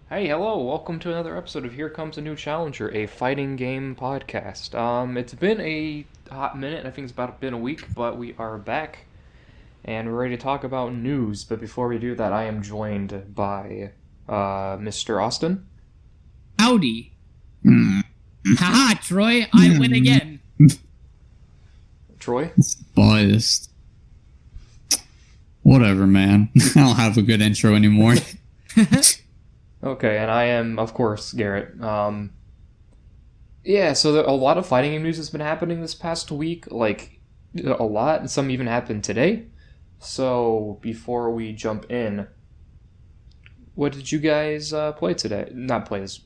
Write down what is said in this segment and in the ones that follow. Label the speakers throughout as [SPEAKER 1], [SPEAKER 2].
[SPEAKER 1] Hey, hello, welcome to another episode of Here Comes a New Challenger, a fighting game podcast. It's been a hot minute, I think it's been a week, but we are back and we're ready to talk about news. But before we do that, I am joined by Mr. Austin.
[SPEAKER 2] Howdy.
[SPEAKER 3] Hmm.
[SPEAKER 2] Haha, Troy, I win again.
[SPEAKER 1] Troy.
[SPEAKER 3] It's biased. Whatever, man. I don't have a good intro anymore.
[SPEAKER 1] Okay, and I am, of course, Garrett. Yeah, so a lot of fighting game news has been happening this past week, like a lot, and some even happened today. So before we jump in, what did you guys play today? Not play this.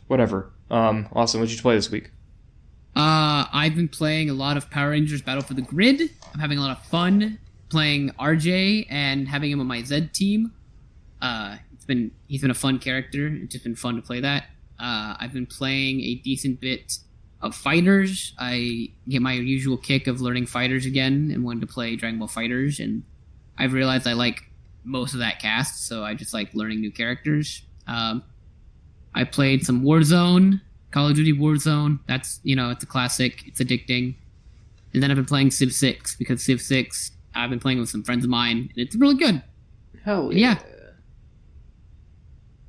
[SPEAKER 1] Whatever. Austin, what did you play this week?
[SPEAKER 2] I've been playing a lot of Power Rangers Battle for the Grid. I'm having a lot of fun playing RJ and having him on my Z team. He's been a fun character. It's just been fun to play that. I've been playing a decent bit of Fighters. I get my usual kick of learning Fighters again and wanted to play Dragon Ball Fighters, and I've realized I like most of that cast, so I just like learning new characters. I played some Warzone, Call of Duty Warzone. That's, it's a classic. It's addicting. And then I've been playing Civ 6 because Civ 6 I've been playing with some friends of mine, and it's really good.
[SPEAKER 1] Hell
[SPEAKER 2] And
[SPEAKER 1] yeah.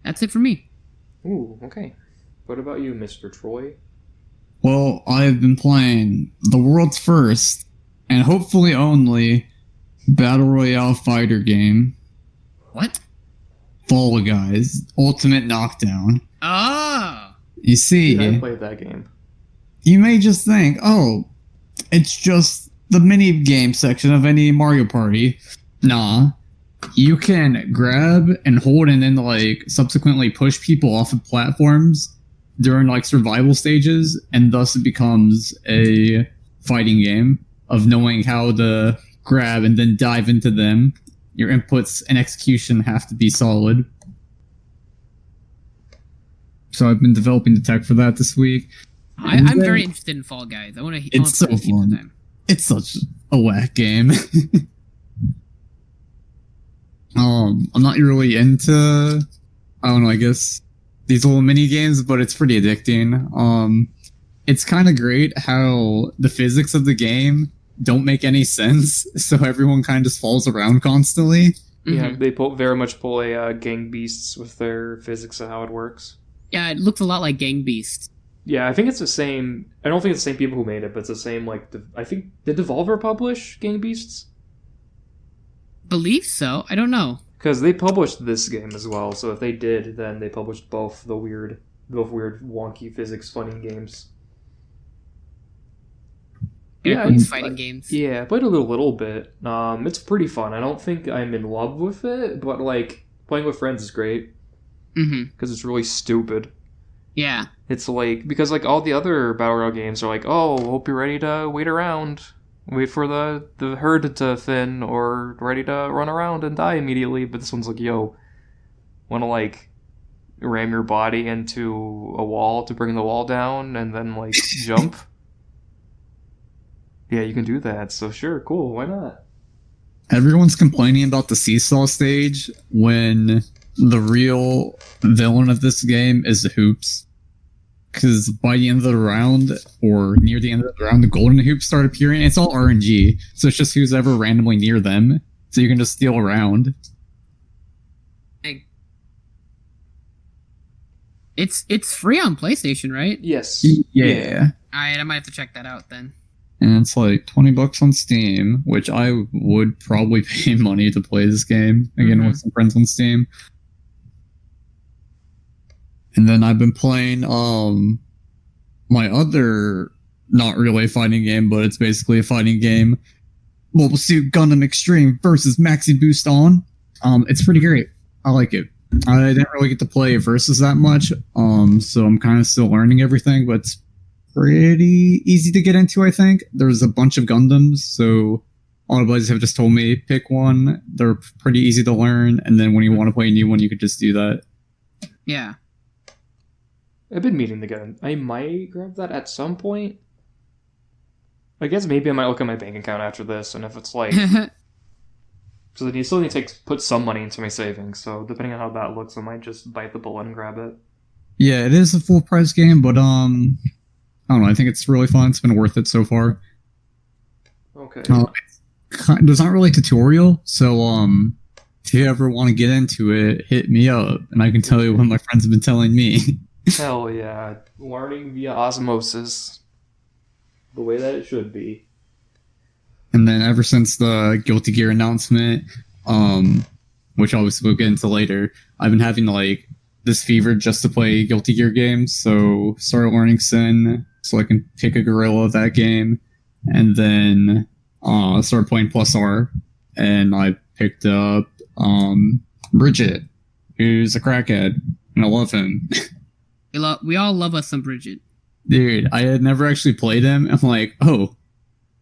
[SPEAKER 2] That's it for me.
[SPEAKER 1] Ooh, okay. What about you, Mr. Troy?
[SPEAKER 3] Well, I've been playing the world's first, and hopefully only, Battle Royale fighter game,
[SPEAKER 2] What?
[SPEAKER 3] Fall Guys, Ultimate Knockdown.
[SPEAKER 2] Oh!
[SPEAKER 3] You see,
[SPEAKER 1] I played that game.
[SPEAKER 3] you may just think, oh, it's just the mini game section of any Mario Party. Nah. You can grab and hold and then subsequently push people off of platforms during survival stages, and thus it becomes a fighting game of knowing how to grab and then dive into them. Your inputs and execution have to be solid. So I've been developing the tech for that this week.
[SPEAKER 2] I'm very interested in Fall Guys. I want to.
[SPEAKER 3] It's so fun. It's such a whack game. I'm not really into, I don't know, I guess these little mini games, but it's pretty addicting. It's kind of great how the physics of the game don't make any sense, so everyone kind of just falls around constantly.
[SPEAKER 1] Yeah, they very much pull a Gang Beasts with their physics of how it works.
[SPEAKER 2] Yeah, it looks a lot like Gang Beasts.
[SPEAKER 1] Yeah, I think it's the same. I don't think it's the same people who made it, but it's the same. I think did Devolver publish Gang Beasts?
[SPEAKER 2] Believe so. I don't know.
[SPEAKER 1] Because they published this game as well. So if they did, then they published both weird, wonky physics funny games.
[SPEAKER 2] Yeah, these fighting games.
[SPEAKER 1] Yeah, I played a little bit. It's pretty fun. I don't think I'm in love with it, but playing with friends is great because it's really stupid.
[SPEAKER 2] Yeah.
[SPEAKER 1] It's because all the other battle royale games are oh, hope you're ready to wait around. Wait for the herd to thin, or ready to run around and die immediately. But this one's yo, wanna ram your body into a wall to bring the wall down and then jump? Yeah, you can do that, so sure, cool, why not?
[SPEAKER 3] Everyone's complaining about the seesaw stage when the real villain of this game is the hoops. Because by the end of the round, or near the end of the round, the golden hoops start appearing. It's all RNG, so it's just who's ever randomly near them, so you can just steal around.
[SPEAKER 2] It's free on PlayStation, right?
[SPEAKER 1] Yes.
[SPEAKER 3] Yeah.
[SPEAKER 2] Alright, I might have to check that out then.
[SPEAKER 3] And it's $20 on Steam, which I would probably pay money to play this game again with some friends on Steam. And then I've been playing my other not really a fighting game, but it's basically a fighting game, Mobile Suit Gundam Extreme versus Maxi Boost On. It's pretty great. I like it. I didn't really get to play Versus that much, so I'm kind of still learning everything, but it's pretty easy to get into, I think. There's a bunch of Gundams, so all the buddies have just told me, pick one. They're pretty easy to learn, and then when you want to play a new one, you could just do that.
[SPEAKER 2] Yeah.
[SPEAKER 1] I've been meaning to get it. I might grab that at some point. I guess maybe I might look at my bank account after this, and if it's So then you still need to put some money into my savings. So depending on how that looks, I might just bite the bullet and grab it.
[SPEAKER 3] Yeah, it is a full price game, but I don't know. I think it's really fun. It's been worth it so far.
[SPEAKER 1] Okay.
[SPEAKER 3] There's not really a tutorial, so if you ever want to get into it, hit me up, and I can tell you what my friends have been telling me.
[SPEAKER 1] Hell yeah. Learning via osmosis. The way that it should be.
[SPEAKER 3] And then ever since the Guilty Gear announcement, which obviously we'll get into later, I've been having like this fever just to play Guilty Gear games. So started learning Sin so I can pick a gorilla of that game, and then started playing Plus R, and I picked up Bridget, who's a crackhead, and I love him.
[SPEAKER 2] We all love us some Bridget.
[SPEAKER 3] Dude, I had never actually played him. I'm like, oh,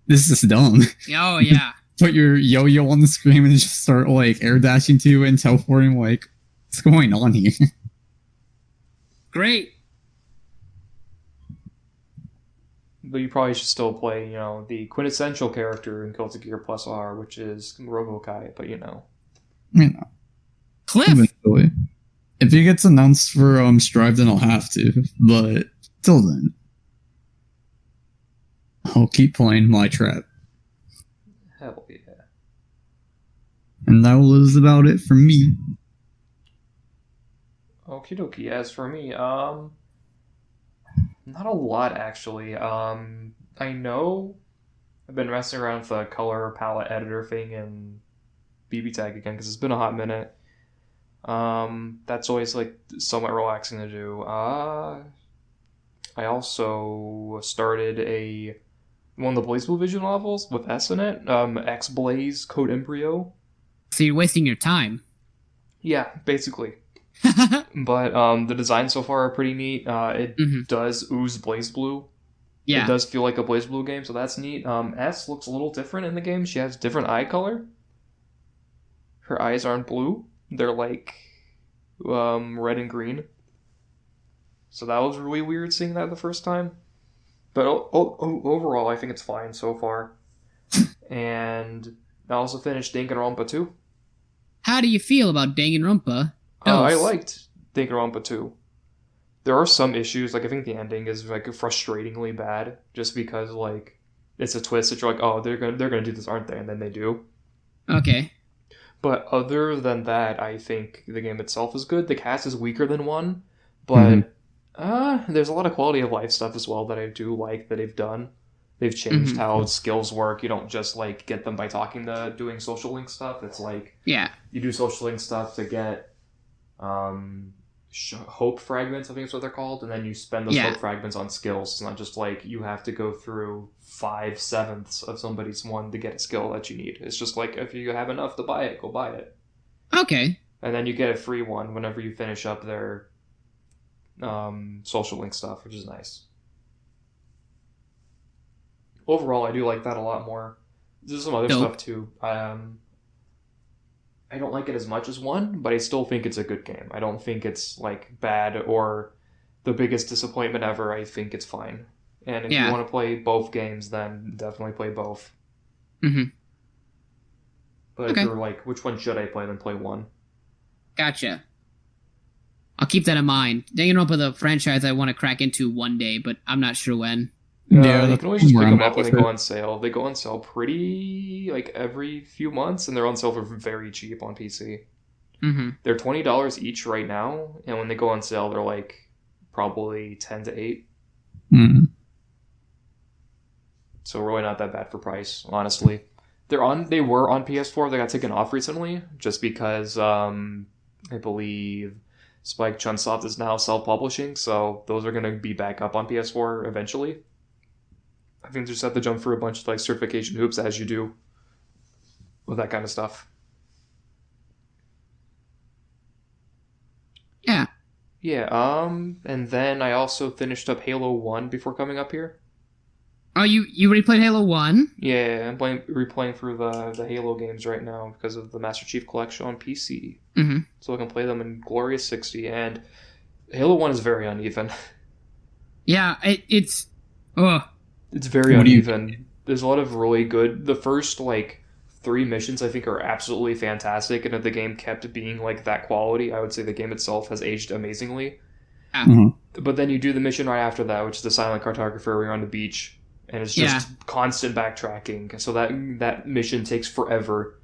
[SPEAKER 3] this is dumb.
[SPEAKER 2] Oh, yeah.
[SPEAKER 3] Put your yo-yo on the screen and just start, like, air dashing to you and teleporting, like, what's going on here?
[SPEAKER 2] Great.
[SPEAKER 1] But you probably should still play, the quintessential character in Guilty Gear Plus R, which is Robokai, but
[SPEAKER 2] Cliff!
[SPEAKER 3] Eventually. If he gets announced for Strive, then I'll have to, but till then, I'll keep playing My Trap.
[SPEAKER 1] Hell yeah.
[SPEAKER 3] And that was about it for me.
[SPEAKER 1] Okie dokie. As for me, not a lot actually. I know I've been messing around with the color palette editor thing and BB Tag again because it's been a hot minute. That's always like somewhat relaxing to do. I also started one of the BlazBlue visual novels with S in it. X Blaze Code Embryo.
[SPEAKER 2] So you're wasting your time.
[SPEAKER 1] Yeah, basically. But the designs so far are pretty neat. It does ooze BlazBlue.
[SPEAKER 2] Yeah.
[SPEAKER 1] It does feel like a BlazBlue game, so that's neat. S looks a little different in the game. She has different eye color. Her eyes aren't blue. They're like red and green. So that was really weird seeing that the first time. But overall, I think it's fine so far. And I also finished Danganronpa 2.
[SPEAKER 2] How do you feel about Danganronpa?
[SPEAKER 1] I liked Danganronpa 2. There are some issues, like I think the ending is like frustratingly bad, just because like it's a twist that you're like, oh, they're gonna do this, aren't they? And then they do.
[SPEAKER 2] Okay.
[SPEAKER 1] But other than that, I think the game itself is good. The cast is weaker than 1, but there's a lot of quality of life stuff as well that I do like that they've done. They've changed how skills work. You don't just like get them by talking to doing social link stuff. It's like you do social link stuff to get hope fragments, I think is what they're called, and then you spend those hope fragments on skills. It's not just like you have to go through 5/7 of somebody's one to get a skill that you need. It's just like if you have enough to buy it, go buy it.
[SPEAKER 2] Okay.
[SPEAKER 1] And then you get a free one whenever you finish up their social link stuff, which is nice. Overall, I do like that a lot more. There's some other stuff too. I don't like it as much as 1, but I still think it's a good game. I don't think it's like bad or the biggest disappointment ever. I think it's fine. And if you want to play both games, then definitely play both. But if you're like, which one should I play, then play 1.
[SPEAKER 2] Gotcha. I'll keep that in mind. Danganronpa, the franchise I want to crack into one day, but I'm not sure when.
[SPEAKER 1] You can always just pick them up when they go on sale. They go on sale pretty, like, every few months, and they're on sale for very cheap on PC. They're $20 each right now, and when they go on sale, they're, like, probably 10 to 8. So really not that bad for price, honestly. They were on PS4. They got taken off recently, just because, I believe Spike Chunsoft is now self-publishing, so those are going to be back up on PS4 eventually. I think you just have to jump through a bunch of like certification hoops as you do with that kind of stuff.
[SPEAKER 2] Yeah.
[SPEAKER 1] Yeah, and then I also finished up Halo 1 before coming up here.
[SPEAKER 2] Oh, you already played Halo 1?
[SPEAKER 1] Yeah, I'm replaying through the Halo games right now because of the Master Chief Collection on PC. So I can play them in glorious 60, and Halo 1 is very uneven.
[SPEAKER 2] Yeah, it's
[SPEAKER 1] very uneven. There's a lot of really good... The first, like, 3 missions I think are absolutely fantastic, and if the game kept being like that quality, I would say the game itself has aged amazingly. But then you do the mission right after that, which is the silent cartographer where you're on the beach, and it's just constant backtracking. So that mission takes forever.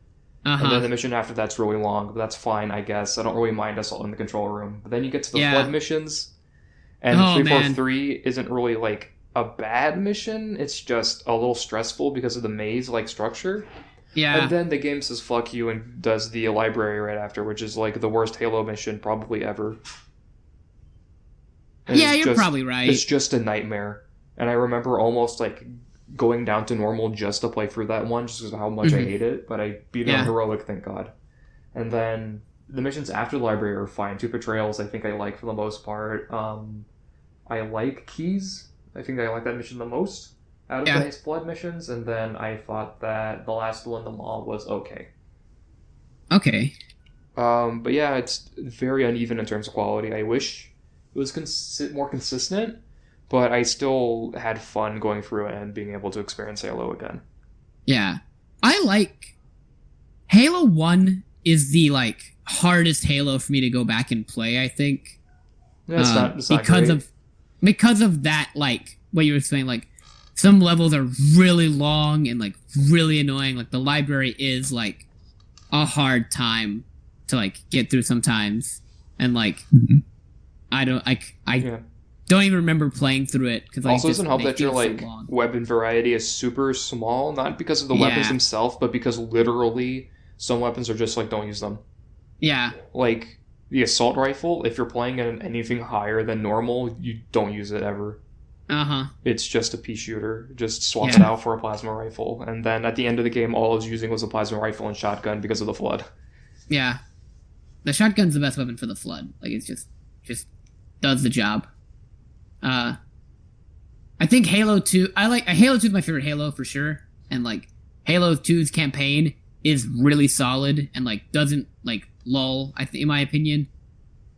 [SPEAKER 1] And then the mission after that's really long, but that's fine, I guess. I don't really mind Assault in the control room. But then you get to the flood missions, and 343 isn't really like a bad mission. It's just a little stressful because of the maze-like structure.
[SPEAKER 2] Yeah.
[SPEAKER 1] And then the game says fuck you and does the library right after, which is like the worst Halo mission probably ever. And
[SPEAKER 2] you're probably right.
[SPEAKER 1] It's just a nightmare. And I remember almost like going down to normal just to play through that one, just because of how much I hate it. But I beat it on heroic, thank God. And then the missions after the library are fine. 2 Betrayals I think I like for the most part. I like Keys. I think I like that mission the most out of the flood missions. And then I thought that the last one, the mall, was okay.
[SPEAKER 2] Okay.
[SPEAKER 1] But yeah, it's very uneven in terms of quality. I wish it was more consistent. But I still had fun going through it and being able to experience Halo again.
[SPEAKER 2] Yeah. I like... Halo 1 is the, like, hardest Halo for me to go back and play, I think.
[SPEAKER 1] Yeah, it's not great.
[SPEAKER 2] Because of that, like, what you were saying, like, some levels are really long and, like, really annoying. Like, the library is, like, a hard time to, like, get through sometimes. And, like, I don't even remember playing through it because
[SPEAKER 1] also doesn't help that your like weapon variety is super small, not because of the weapons themselves, but because literally some weapons are just like don't use them.
[SPEAKER 2] Yeah.
[SPEAKER 1] Like the assault rifle, if you're playing in anything higher than normal, you don't use it ever. It's just a pea shooter. Just swap it out for a plasma rifle, and then at the end of the game, all I was using was a plasma rifle and shotgun because of the flood. Yeah.
[SPEAKER 2] The shotgun's the best weapon for the flood. Like it's just does the job. I think Halo 2... Halo 2 is my favorite Halo, for sure. And, like, Halo 2's campaign is really solid and, like, doesn't, like, lull, in my opinion.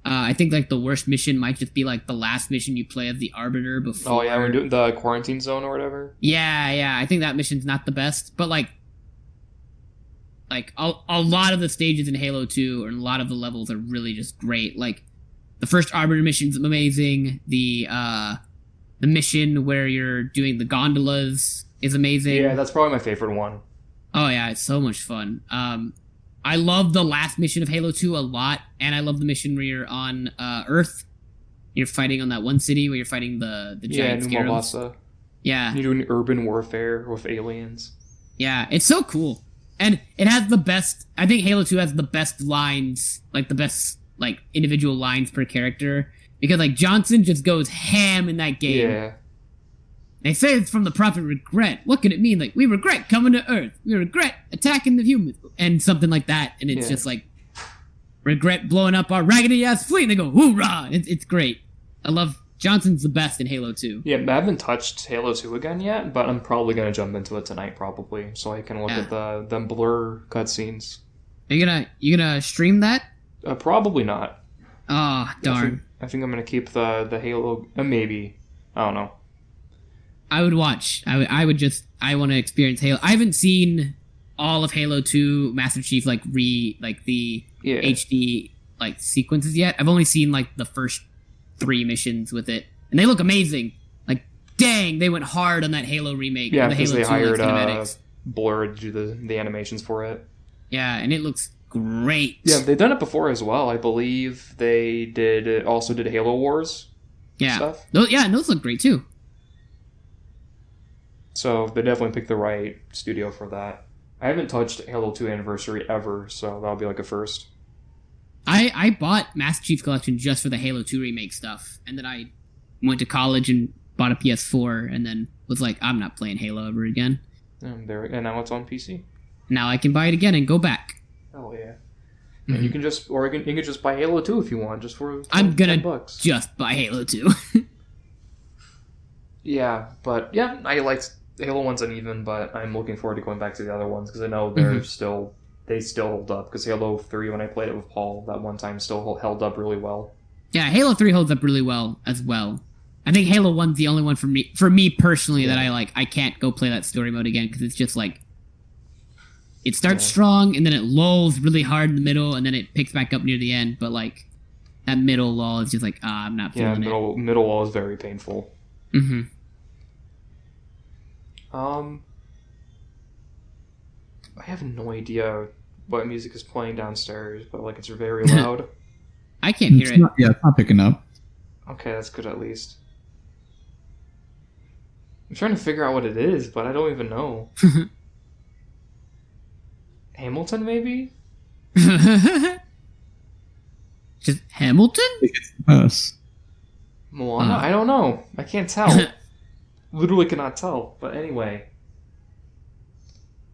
[SPEAKER 2] I think, like, the worst mission might just be, like, the last mission you play as the Arbiter before...
[SPEAKER 1] Oh, yeah, we're doing the quarantine zone or whatever?
[SPEAKER 2] Yeah, I think that mission's not the best. But, like a lot of the stages in Halo 2 and a lot of the levels are really just great. Like, the first Arbiter mission's amazing. The mission where you're doing the gondolas is amazing.
[SPEAKER 1] Yeah, that's probably my favorite one.
[SPEAKER 2] Oh yeah, it's so much fun. I love the last mission of Halo 2 a lot, and I love the mission where you're on Earth. You're fighting on that one city where you're fighting the giant scarabs. Yeah.
[SPEAKER 1] You're doing urban warfare with aliens.
[SPEAKER 2] Yeah, it's so cool. And it has the best... I think Halo 2 has the best lines, like the best... like individual lines per character, because like Johnson just goes ham in that game.
[SPEAKER 1] Yeah.
[SPEAKER 2] They say it's from the Prophet Regret. What could it mean? Like, we regret coming to Earth. We regret attacking the humans. And something like that. And it's just like, regret blowing up our raggedy ass fleet. And they go, hoorah! It's great. I love Johnson's the best in Halo 2.
[SPEAKER 1] Yeah, I haven't touched Halo 2 again yet, but I'm probably going to jump into it tonight probably, so I can look at the Blur cutscenes.
[SPEAKER 2] Are you gonna stream that?
[SPEAKER 1] Probably not.
[SPEAKER 2] Oh, darn.
[SPEAKER 1] I think I'm going to keep the Halo... maybe. I don't know.
[SPEAKER 2] I would watch. I want to experience Halo. I haven't seen all of Halo 2 Master Chief, like the HD, like, sequences yet. I've only seen, like, the first 3 missions with it. And they look amazing. Like, dang, they went hard on that Halo remake.
[SPEAKER 1] Yeah,
[SPEAKER 2] the
[SPEAKER 1] because
[SPEAKER 2] Halo
[SPEAKER 1] they
[SPEAKER 2] 2,
[SPEAKER 1] hired Blur to do the animations for it.
[SPEAKER 2] Yeah, and it looks great.
[SPEAKER 1] Yeah, they've done it before as well. I believe they also did Halo Wars stuff.
[SPEAKER 2] And those look great too.
[SPEAKER 1] So they definitely picked the right studio for that. I haven't touched Halo 2 Anniversary ever, so that'll be like a first.
[SPEAKER 2] I bought Master Chief Collection just for the Halo 2 remake stuff, and then I went to college and bought a PS4, and then was like, I'm not playing Halo ever again.
[SPEAKER 1] And now it's on PC.
[SPEAKER 2] Now I can buy it again and go back.
[SPEAKER 1] Oh yeah. Mm-hmm. And you can just buy Halo 2 if you want, just for
[SPEAKER 2] I'm gonna
[SPEAKER 1] $10.
[SPEAKER 2] Just buy Halo 2.
[SPEAKER 1] Yeah, but yeah, I liked Halo 1's uneven, but I'm looking forward to going back to the other ones because I know they still hold up. Because Halo 3, when I played it with Paul that one time, still held up really well.
[SPEAKER 2] Yeah, Halo 3 holds up really well as well. I think Halo 1's the only one for me personally that I can't go play that story mode again because it's just like it starts strong and then it lulls really hard in the middle and then it picks back up near the end. But like that middle lull is just like, I'm not feeling it.
[SPEAKER 1] Middle wall is very painful.
[SPEAKER 2] Mm-hmm.
[SPEAKER 1] I have no idea what music is playing downstairs, but like it's very loud.
[SPEAKER 2] I can't hear it.
[SPEAKER 3] It's not picking up.
[SPEAKER 1] Okay, that's good at least. I'm trying to figure out what it is, but I don't even know. Hamilton, maybe?
[SPEAKER 2] Just Hamilton?
[SPEAKER 3] Yes.
[SPEAKER 1] Moana? I don't know. I can't tell. Literally cannot tell. But anyway,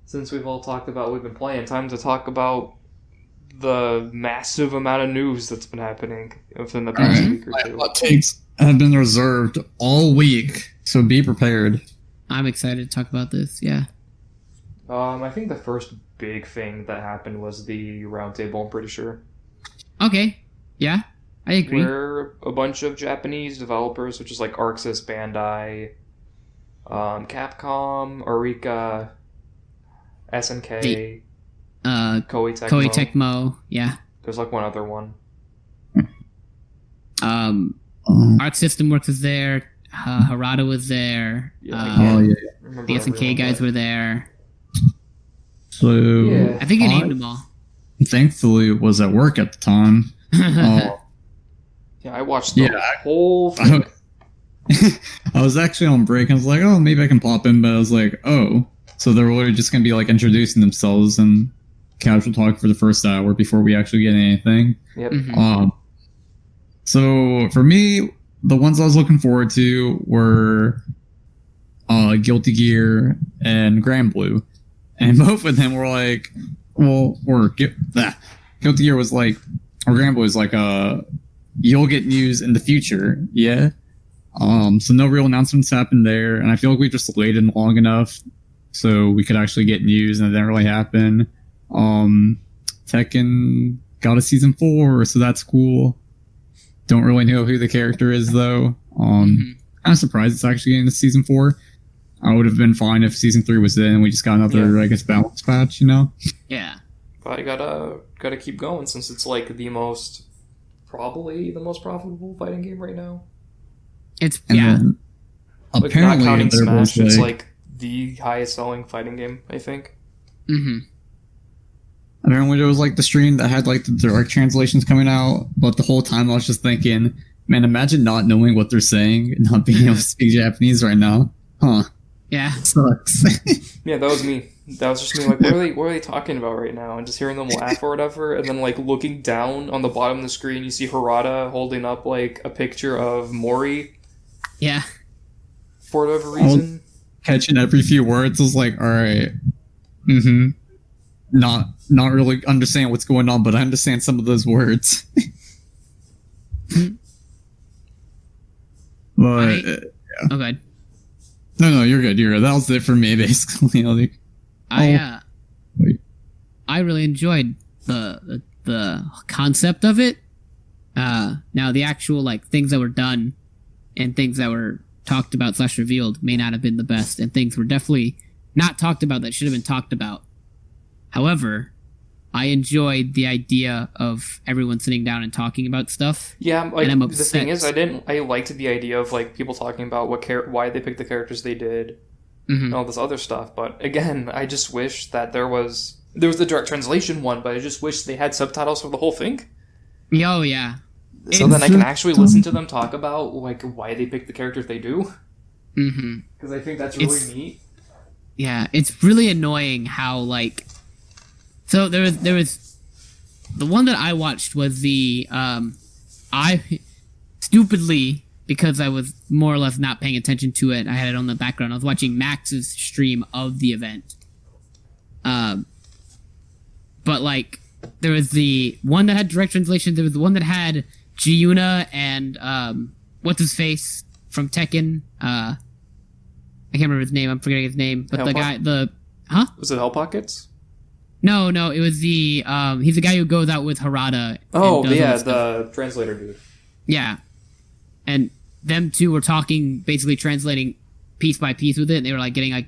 [SPEAKER 1] since we've all talked about what we've been playing, time to talk about the massive amount of news that's been happening within the past week or two.
[SPEAKER 3] Hot takes have been reserved all week, so be prepared.
[SPEAKER 2] I'm excited to talk about this, yeah.
[SPEAKER 1] I think the first big thing that happened was the Roundtable, I'm pretty sure.
[SPEAKER 2] Okay, yeah, I agree.
[SPEAKER 1] Where a bunch of Japanese developers, which is like Arxis, Bandai, Capcom, Eureka, SNK, Koei
[SPEAKER 2] Tecmo, yeah.
[SPEAKER 1] There's like one other one.
[SPEAKER 2] Arc System Works was there. Harada was there.
[SPEAKER 1] The
[SPEAKER 2] SNK guys were there.
[SPEAKER 3] So
[SPEAKER 2] I think you named them all.
[SPEAKER 3] Thankfully, was at work at the time.
[SPEAKER 1] Yeah, I watched the whole thing.
[SPEAKER 3] I was actually on break. I was like, oh, maybe I can pop in, but I was like, oh, so they're really just gonna be like introducing themselves and casual talk for the first hour before we actually get anything.
[SPEAKER 1] Yep.
[SPEAKER 2] Mm-hmm.
[SPEAKER 3] So for me, the ones I was looking forward to were Guilty Gear and Grand Blue, and both of them were like, Guilty Gear was like, or Grand Blue was like, you'll get news in the future, yeah. So no real announcements happened there, and I feel like we just waited long enough so we could actually get news, and it didn't really happen. Tekken got a season 4, so that's cool. Don't really know who the character is though. Kind of surprised it's actually getting to season 4. I would have been fine if season 3 was in and we just got another, I guess, balance patch, you know?
[SPEAKER 2] Yeah.
[SPEAKER 1] But I gotta keep going since it's like probably the most profitable fighting game right now.
[SPEAKER 2] It's
[SPEAKER 3] apparently
[SPEAKER 1] like, not counting Smash, it's like the highest selling fighting game, I think.
[SPEAKER 2] Mm-hmm.
[SPEAKER 3] Apparently there was like the stream that had like the direct translations coming out, but the whole time I was just thinking, man, imagine not knowing what they're saying and not being able to speak Japanese right now. Huh.
[SPEAKER 2] Yeah.
[SPEAKER 3] Sucks.
[SPEAKER 1] Yeah, that was me. That was just me, like, what are they talking about right now? And just hearing them laugh or whatever, and then like looking down on the bottom of the screen, you see Harada holding up like a picture of Mori.
[SPEAKER 2] Yeah.
[SPEAKER 1] For whatever reason.
[SPEAKER 3] Catching every few words, I was like, alright. Mm-hmm. Not really understand what's going on, but I understand some of those words. But yeah.
[SPEAKER 2] Oh, good.
[SPEAKER 3] No, you're good. That was it for me, basically. Like,
[SPEAKER 2] I really enjoyed the concept of it. Now the actual like things that were done and things that were talked about / revealed may not have been the best, and things were definitely not talked about that should have been talked about. However, I enjoyed the idea of everyone sitting down and talking about stuff.
[SPEAKER 1] Yeah, like,
[SPEAKER 2] and I'm
[SPEAKER 1] the
[SPEAKER 2] upset.
[SPEAKER 1] thing is, I liked the idea of like people talking about why they picked the characters they did, and all this other stuff. But again, I just wish that there was the direct translation one, but I just wish they had subtitles for the whole thing.
[SPEAKER 2] Oh yeah.
[SPEAKER 1] So then I can actually listen to them talk about like why they picked the characters they do. Because I think that's really neat.
[SPEAKER 2] Yeah, it's really annoying how like. So there was the one that I watched was the I stupidly, because I was more or less not paying attention to it, I had it on the background. I was watching Max's stream of the event. But like there was the one that had direct translation. There was the one that had Giuna and what's his face from Tekken. I can't remember his name. I'm forgetting his name. But
[SPEAKER 1] Was it Hell Pockets?
[SPEAKER 2] No, it was the he's the guy who goes out with Harada.
[SPEAKER 1] Oh, yeah, the translator dude.
[SPEAKER 2] Yeah. And them two were talking, basically translating piece by piece with it, and they were like getting like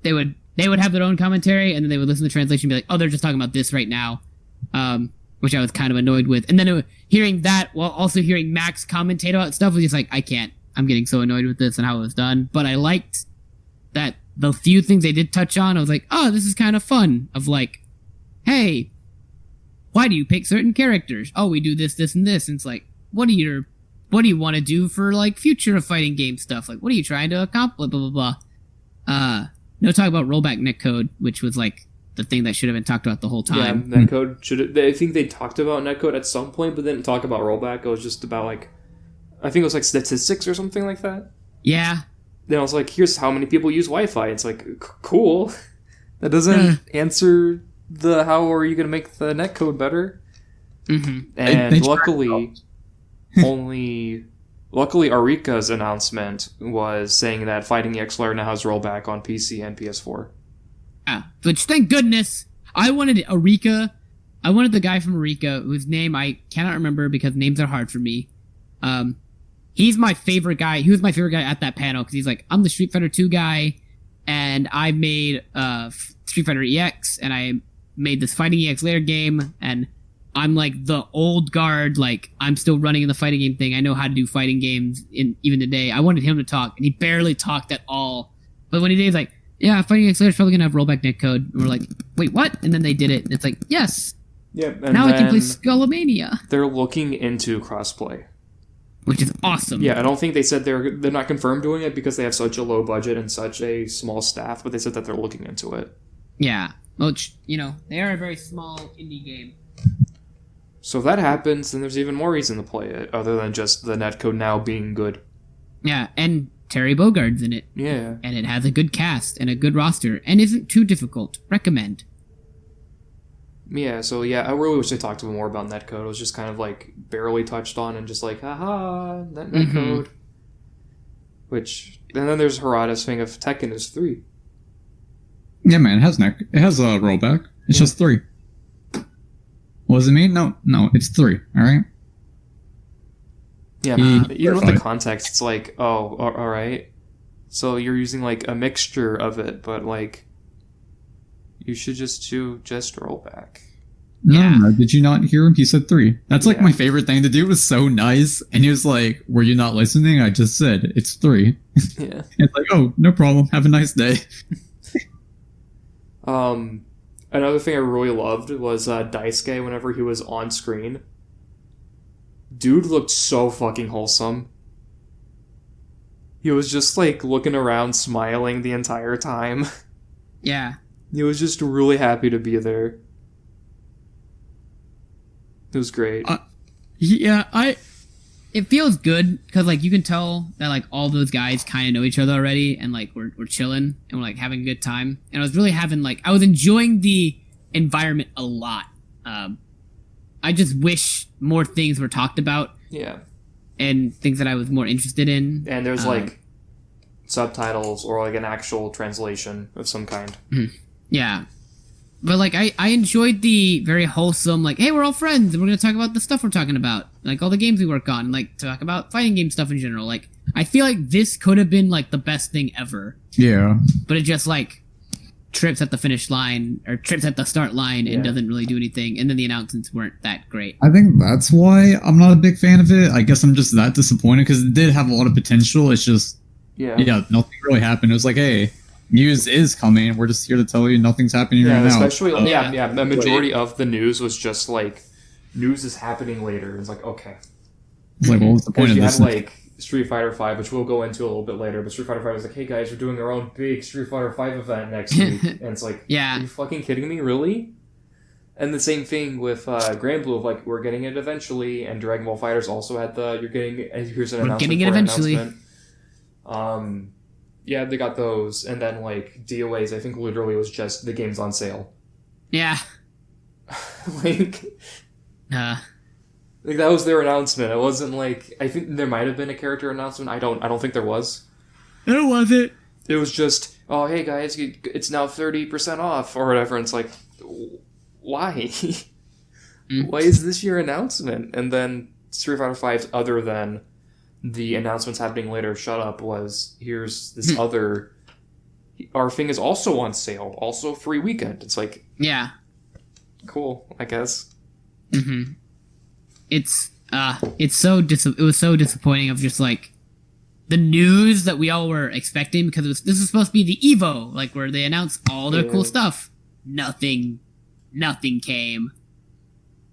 [SPEAKER 2] they would they would have their own commentary, and then they would listen to the translation and be like, oh, they're just talking about this right now, which I was kind of annoyed with. And then hearing that while also hearing Max commentate about stuff was just like, I can't. I'm getting so annoyed with this and how it was done. But I liked that the few things they did touch on, I was like, oh, this is kind of fun. Of like, hey, why do you pick certain characters? Oh, we do this, this, and this. And it's like, what do you want to do for like future of fighting game stuff? Like, what are you trying to accomplish? Blah blah blah. No talk about rollback netcode, which was like the thing that should have been talked about the whole time.
[SPEAKER 1] Yeah, netcode should. I think they talked about netcode at some point, but didn't talk about rollback. It was just about like, I think it was like statistics or something like that.
[SPEAKER 2] Yeah.
[SPEAKER 1] Then I was like, here's how many people use Wi-Fi. It's like, cool. That doesn't answer the how are you going to make the netcode better.
[SPEAKER 2] Mm-hmm.
[SPEAKER 1] And luckily, luckily Arika's announcement was saying that Fighting EX Lair now has rollback on PC and PS4.
[SPEAKER 2] Which, thank goodness. I wanted Arika. I wanted the guy from Arika, whose name I cannot remember because names are hard for me. He's my favorite guy. He was my favorite guy at that panel because he's like, I'm the Street Fighter 2 guy, and I made Street Fighter EX, and I made this Fighting EX Lair game, and I'm like the old guard. Like, I'm still running in the fighting game thing. I know how to do fighting games even today. I wanted him to talk, and he barely talked at all. But when he did, he's like, yeah, Fighting EX Lair is probably gonna have rollback netcode. And we're like, wait, what? And then they did it, and it's like, yes.
[SPEAKER 1] Yeah, and
[SPEAKER 2] now I can play Skullomania.
[SPEAKER 1] They're looking into crossplay,
[SPEAKER 2] which is awesome.
[SPEAKER 1] Yeah, I don't think they said they're not confirmed doing it because they have such a low budget and such a small staff, but they said that they're looking into it.
[SPEAKER 2] Yeah, which, they are a very small indie game.
[SPEAKER 1] So if that happens, then there's even more reason to play it, other than just the netcode now being good.
[SPEAKER 2] Yeah, and Terry Bogard's in it.
[SPEAKER 1] Yeah.
[SPEAKER 2] And it has a good cast and a good roster, and isn't too difficult. Recommend.
[SPEAKER 1] Yeah, so I really wish they talked more about netcode. It was just kind of like barely touched on and just like, haha, netcode. Mm-hmm. And then there's Harada's thing of Tekken is 3.
[SPEAKER 3] Yeah, man, it has a rollback. It's just 3. What does it mean? No, it's 3, alright?
[SPEAKER 1] Yeah, even with the context, it's like, oh, alright. So you're using like a mixture of it, but like, you should just do rollback.
[SPEAKER 3] No, did you not hear him? He said 3. That's like my favorite thing. The dude was so nice, and he was like, were you not listening? I just said, it's 3.
[SPEAKER 1] Yeah.
[SPEAKER 3] It's like, oh, no problem. Have a nice day.
[SPEAKER 1] Another thing I really loved was Daisuke whenever he was on screen. Dude looked so fucking wholesome. He was just like looking around, smiling the entire time.
[SPEAKER 2] Yeah.
[SPEAKER 1] He was just really happy to be there. It was great.
[SPEAKER 2] It feels good because like you can tell that like all those guys kind of know each other already, and like we're chilling and we're like having a good time. And I was really I was enjoying the environment a lot. I just wish more things were talked about.
[SPEAKER 1] Yeah. And
[SPEAKER 2] things that I was more interested in.
[SPEAKER 1] And there's like subtitles or like an actual translation of some kind.
[SPEAKER 2] Yeah. But like I enjoyed the very wholesome, like, hey, we're all friends and we're gonna talk about the stuff we're talking about. Like all the games we work on, and like talk about fighting game stuff in general. Like I feel like this could have been like the best thing ever.
[SPEAKER 3] Yeah.
[SPEAKER 2] But it just like trips at the finish line or trips at the start line and doesn't really do anything, and then the announcements weren't that great.
[SPEAKER 3] I think that's why I'm not a big fan of it. I guess I'm just that disappointed because it did have a lot of potential. It's just nothing really happened. It was like, hey, news is coming. We're just here to tell you nothing's happening right now.
[SPEAKER 1] Especially the majority of the news was just like news is happening later. It's like, okay.
[SPEAKER 3] It's like, what was the point of this?
[SPEAKER 1] You had like Street Fighter V, which we'll go into a little bit later, but Street Fighter V was like, hey guys, we're doing our own big Street Fighter V event next week. And it's like, are you fucking kidding me? Really? And the same thing with Grand Blue of like, we're getting it eventually, and Dragon Ball FighterZ also had here's an announcement.
[SPEAKER 2] Getting it eventually.
[SPEAKER 1] Yeah, they got those, and then like DOAs, I think literally was just the game's on sale.
[SPEAKER 2] Yeah.
[SPEAKER 1] Like that was their announcement. It wasn't like, I think there might have been a character announcement. I don't think there was.
[SPEAKER 2] There wasn't.
[SPEAKER 1] It was just, oh hey guys, it's now 30% off or whatever. And it's like, why? Why is this your announcement? And then Street Fighter V, other than the announcements happening later, shut up, was here's this other our thing is also on sale, also free weekend. It's like,
[SPEAKER 2] Yeah.
[SPEAKER 1] cool, I guess.
[SPEAKER 2] Mm-hmm. It was so disappointing of just like the news that we all were expecting, because this was supposed to be the Evo, like where they announced all their cool stuff. Nothing came.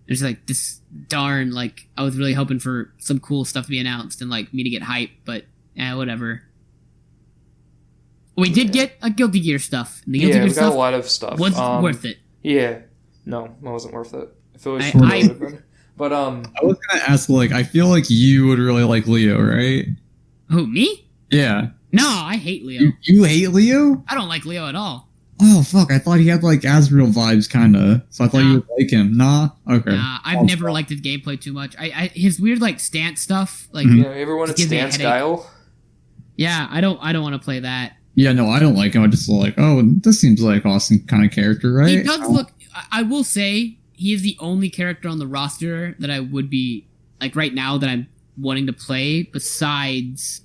[SPEAKER 2] There's like this darn, like I was really hoping for some cool stuff to be announced and like me to get hyped, but whatever. We did get a Guilty Gear stuff. And the Guilty Gear
[SPEAKER 1] we
[SPEAKER 2] stuff
[SPEAKER 1] got a lot of stuff.
[SPEAKER 2] was worth it.
[SPEAKER 1] Yeah. No, it wasn't worth it. If it was
[SPEAKER 2] I-
[SPEAKER 1] short, it would have been. But
[SPEAKER 3] I was gonna ask, like, I feel like you would really like Leo, right?
[SPEAKER 2] Who, me?
[SPEAKER 3] Yeah.
[SPEAKER 2] No, I hate Leo.
[SPEAKER 3] You hate Leo?
[SPEAKER 2] I don't like Leo at all.
[SPEAKER 3] Oh fuck! I thought he had like Asriel vibes, kinda. So I thought you would like him. Nah. Okay.
[SPEAKER 2] Nah, I've never liked his gameplay too much. I his weird like stance stuff, like
[SPEAKER 3] Mhm.
[SPEAKER 1] everyone at
[SPEAKER 2] gives me a
[SPEAKER 1] Stance
[SPEAKER 2] headache.
[SPEAKER 1] Guile.
[SPEAKER 2] yeah, I don't want to play that.
[SPEAKER 3] Yeah, no, I don't like him. I just like, oh, this seems like awesome kind of character, right?
[SPEAKER 2] He does look. I will say he is the only character on the roster that I would be like right now that I'm wanting to play besides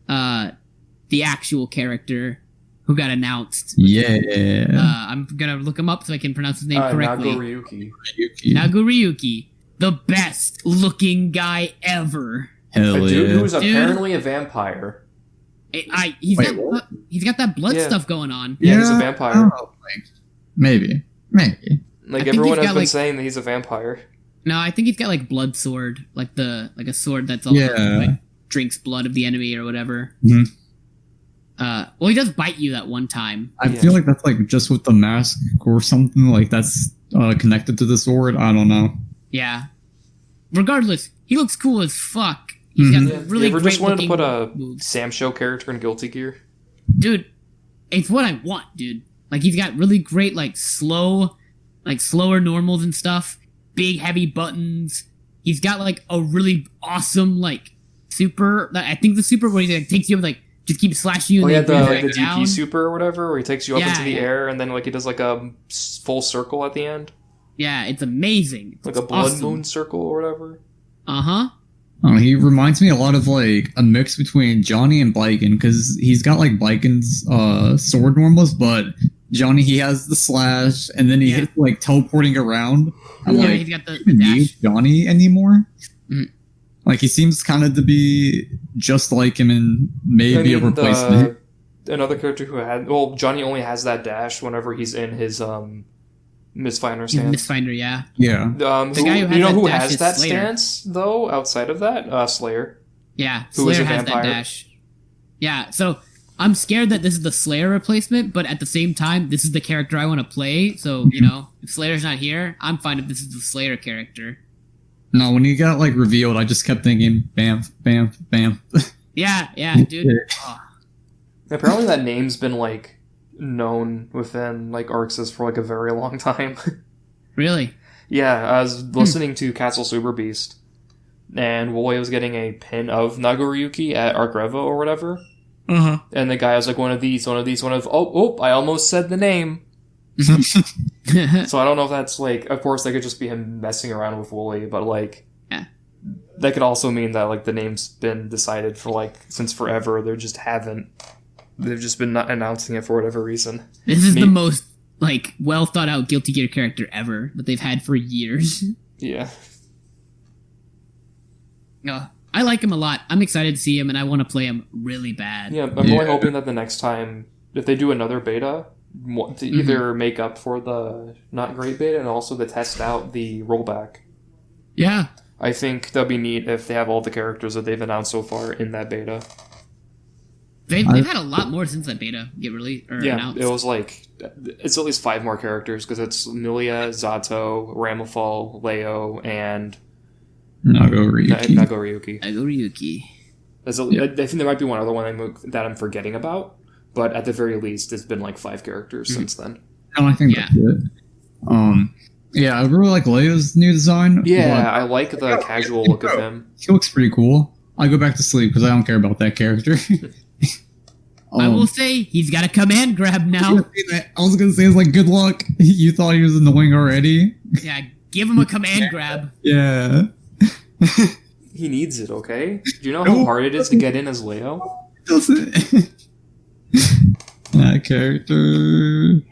[SPEAKER 2] the actual character who got announced.
[SPEAKER 3] Yeah.
[SPEAKER 2] I'm gonna look him up so I can pronounce his name correctly.
[SPEAKER 1] Nagoriyuki.
[SPEAKER 2] Nagoriyuki, the best looking guy ever.
[SPEAKER 3] Hell
[SPEAKER 1] A dude
[SPEAKER 3] yeah.
[SPEAKER 1] who is apparently a vampire.
[SPEAKER 2] He's
[SPEAKER 3] Wait,
[SPEAKER 2] got that blood
[SPEAKER 1] Yeah.
[SPEAKER 2] stuff going on.
[SPEAKER 1] Yeah, he's a
[SPEAKER 3] I
[SPEAKER 1] vampire.
[SPEAKER 3] don't know, like, maybe.
[SPEAKER 1] Like,
[SPEAKER 2] think
[SPEAKER 1] everyone
[SPEAKER 2] he's
[SPEAKER 1] has
[SPEAKER 2] got,
[SPEAKER 1] been
[SPEAKER 2] like-
[SPEAKER 1] saying that he's a vampire.
[SPEAKER 2] No, I think he's got like blood sword, like a sword that's all
[SPEAKER 3] Yeah.
[SPEAKER 2] like drinks blood of the enemy or whatever.
[SPEAKER 3] Mhm.
[SPEAKER 2] Well, he does bite you that one time.
[SPEAKER 3] I
[SPEAKER 1] Yeah.
[SPEAKER 3] feel like that's like just with the mask or something. Like that's connected to the sword. I don't know.
[SPEAKER 2] Yeah. Regardless, he looks cool as fuck. He's
[SPEAKER 3] Mhm.
[SPEAKER 2] got
[SPEAKER 1] Yeah.
[SPEAKER 2] really
[SPEAKER 1] you ever
[SPEAKER 2] great
[SPEAKER 1] just wanted to
[SPEAKER 2] looking
[SPEAKER 1] put a
[SPEAKER 2] moves.
[SPEAKER 1] Sam Show character in Guilty Gear?
[SPEAKER 2] Dude, it's what I want, dude. Like he's got really great slower normals and stuff. Big heavy buttons. He's got like a really awesome super. I think the super where he like takes you up just keeps slashing you.
[SPEAKER 1] Oh,
[SPEAKER 2] and
[SPEAKER 1] yeah,
[SPEAKER 2] then
[SPEAKER 1] the
[SPEAKER 2] brings you
[SPEAKER 1] DP
[SPEAKER 2] back down.
[SPEAKER 1] super or whatever, where he takes you up
[SPEAKER 2] Yeah,
[SPEAKER 1] into the
[SPEAKER 2] yeah.
[SPEAKER 1] air and then he does like a full circle at the end,
[SPEAKER 2] Yeah, it's amazing.
[SPEAKER 1] like a blood moon circle or whatever.
[SPEAKER 2] Uh huh.
[SPEAKER 3] He reminds me a lot of like a mix between Johnny and Blyken, because he's got like Blyken's sword normals, but Johnny, he has the slash, and then he hits like teleporting around. I'm
[SPEAKER 2] Yeah,
[SPEAKER 3] like,
[SPEAKER 2] he's got the
[SPEAKER 3] even
[SPEAKER 2] dash.
[SPEAKER 3] use Johnny anymore?
[SPEAKER 2] Mhm.
[SPEAKER 3] Like he seems kind of to be just like him and maybe a replacement.
[SPEAKER 1] Another character who Johnny only has that dash whenever he's in his Misfinder
[SPEAKER 2] He's
[SPEAKER 1] stance.
[SPEAKER 2] Misfinder, yeah.
[SPEAKER 3] Yeah.
[SPEAKER 2] The guy who has that
[SPEAKER 1] who
[SPEAKER 2] dash
[SPEAKER 1] has
[SPEAKER 2] is
[SPEAKER 1] that
[SPEAKER 2] Slayer.
[SPEAKER 1] stance though? Outside of that, Slayer.
[SPEAKER 2] Yeah,
[SPEAKER 1] Who is
[SPEAKER 2] Slayer
[SPEAKER 1] a
[SPEAKER 2] has that
[SPEAKER 1] vampire.
[SPEAKER 2] dash. Yeah, so I'm scared that this is the Slayer replacement, but at the same time, this is the character I want to play. So, if Slayer's not here, I'm fine if this is the Slayer character.
[SPEAKER 3] No, when he got like revealed, I just kept thinking, bam, bam, bam.
[SPEAKER 2] Yeah, dude. Oh,
[SPEAKER 1] Apparently, that name's been known within Arxis for a very long time.
[SPEAKER 2] really?
[SPEAKER 1] Yeah, I was listening to Castle Super Beast, and Wooly was getting a pin of Nagoriyuki at Arc Revo or whatever,
[SPEAKER 2] Uh-huh.
[SPEAKER 1] and the guy was like, one of these, I almost said the name. So I don't know if that's of course that could just be him messing around with Wooly, but
[SPEAKER 2] Yeah.
[SPEAKER 1] that could also mean that the name's been decided for since forever. They've just been not announcing it for whatever reason.
[SPEAKER 2] This is the most, well thought out Guilty Gear character ever that they've had for years.
[SPEAKER 1] Yeah.
[SPEAKER 2] I like him a lot. I'm excited to see him, and I want to play him really bad.
[SPEAKER 1] Yeah, I'm really hoping that the next time, if they do another beta, to either make up for the not great beta and also to test out the rollback.
[SPEAKER 2] Yeah.
[SPEAKER 1] I think that'd be neat if they have all the characters that they've announced so far in that beta.
[SPEAKER 2] They've had a lot more since that beta get released or announced.
[SPEAKER 1] It was it's at least 5 more characters because it's Milia, Zato, Ramafal, Leo, and
[SPEAKER 3] Nagoriyuki.
[SPEAKER 1] Nagoriyuki.
[SPEAKER 2] Nagoriyuki.
[SPEAKER 1] I think there might be one other one that I'm forgetting about, but at the very least, it's been 5 characters since then.
[SPEAKER 3] No, I think that's it. Yeah, I really like Leo's new design.
[SPEAKER 1] Yeah,
[SPEAKER 3] but
[SPEAKER 1] I like the casual look of him.
[SPEAKER 3] he looks pretty cool. I go back to sleep because I don't care about that character.
[SPEAKER 2] I will say he's got a command grab now.
[SPEAKER 3] I was gonna say it's good luck. You thought he was in the wing already.
[SPEAKER 2] Yeah, give him a command grab.
[SPEAKER 3] Yeah.
[SPEAKER 1] He needs it, okay? Do you know how hard it is to get in as Leo?
[SPEAKER 3] Doesn't. That character.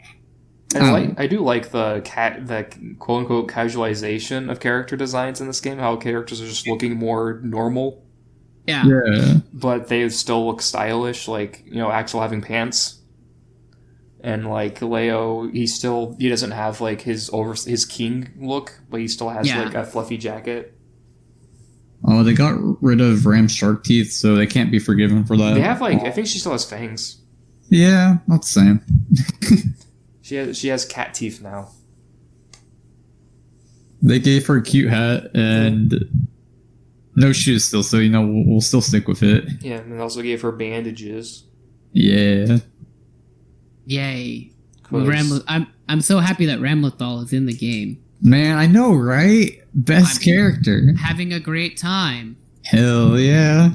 [SPEAKER 1] I do like the quote unquote casualization of character designs in this game. How characters are just looking more normal,
[SPEAKER 2] Yeah.
[SPEAKER 3] Yeah.
[SPEAKER 1] but they still look stylish. Like Axel having pants, and like Leo, he doesn't have like his king look, but he still has like a fluffy jacket.
[SPEAKER 3] Oh, they got rid of Ram's shark teeth, so they can't be forgiven for that.
[SPEAKER 1] They have I think she still has fangs.
[SPEAKER 3] Yeah, not the same.
[SPEAKER 1] She has cat teeth now.
[SPEAKER 3] They gave her a cute hat and no shoes still, so we'll still stick with it.
[SPEAKER 1] Yeah, and they also gave her bandages.
[SPEAKER 3] Yeah.
[SPEAKER 2] Yay. I'm so happy that Ramlethal is in the game.
[SPEAKER 3] Man, I know, right? Best character.
[SPEAKER 2] Having a great time.
[SPEAKER 3] Hell yeah.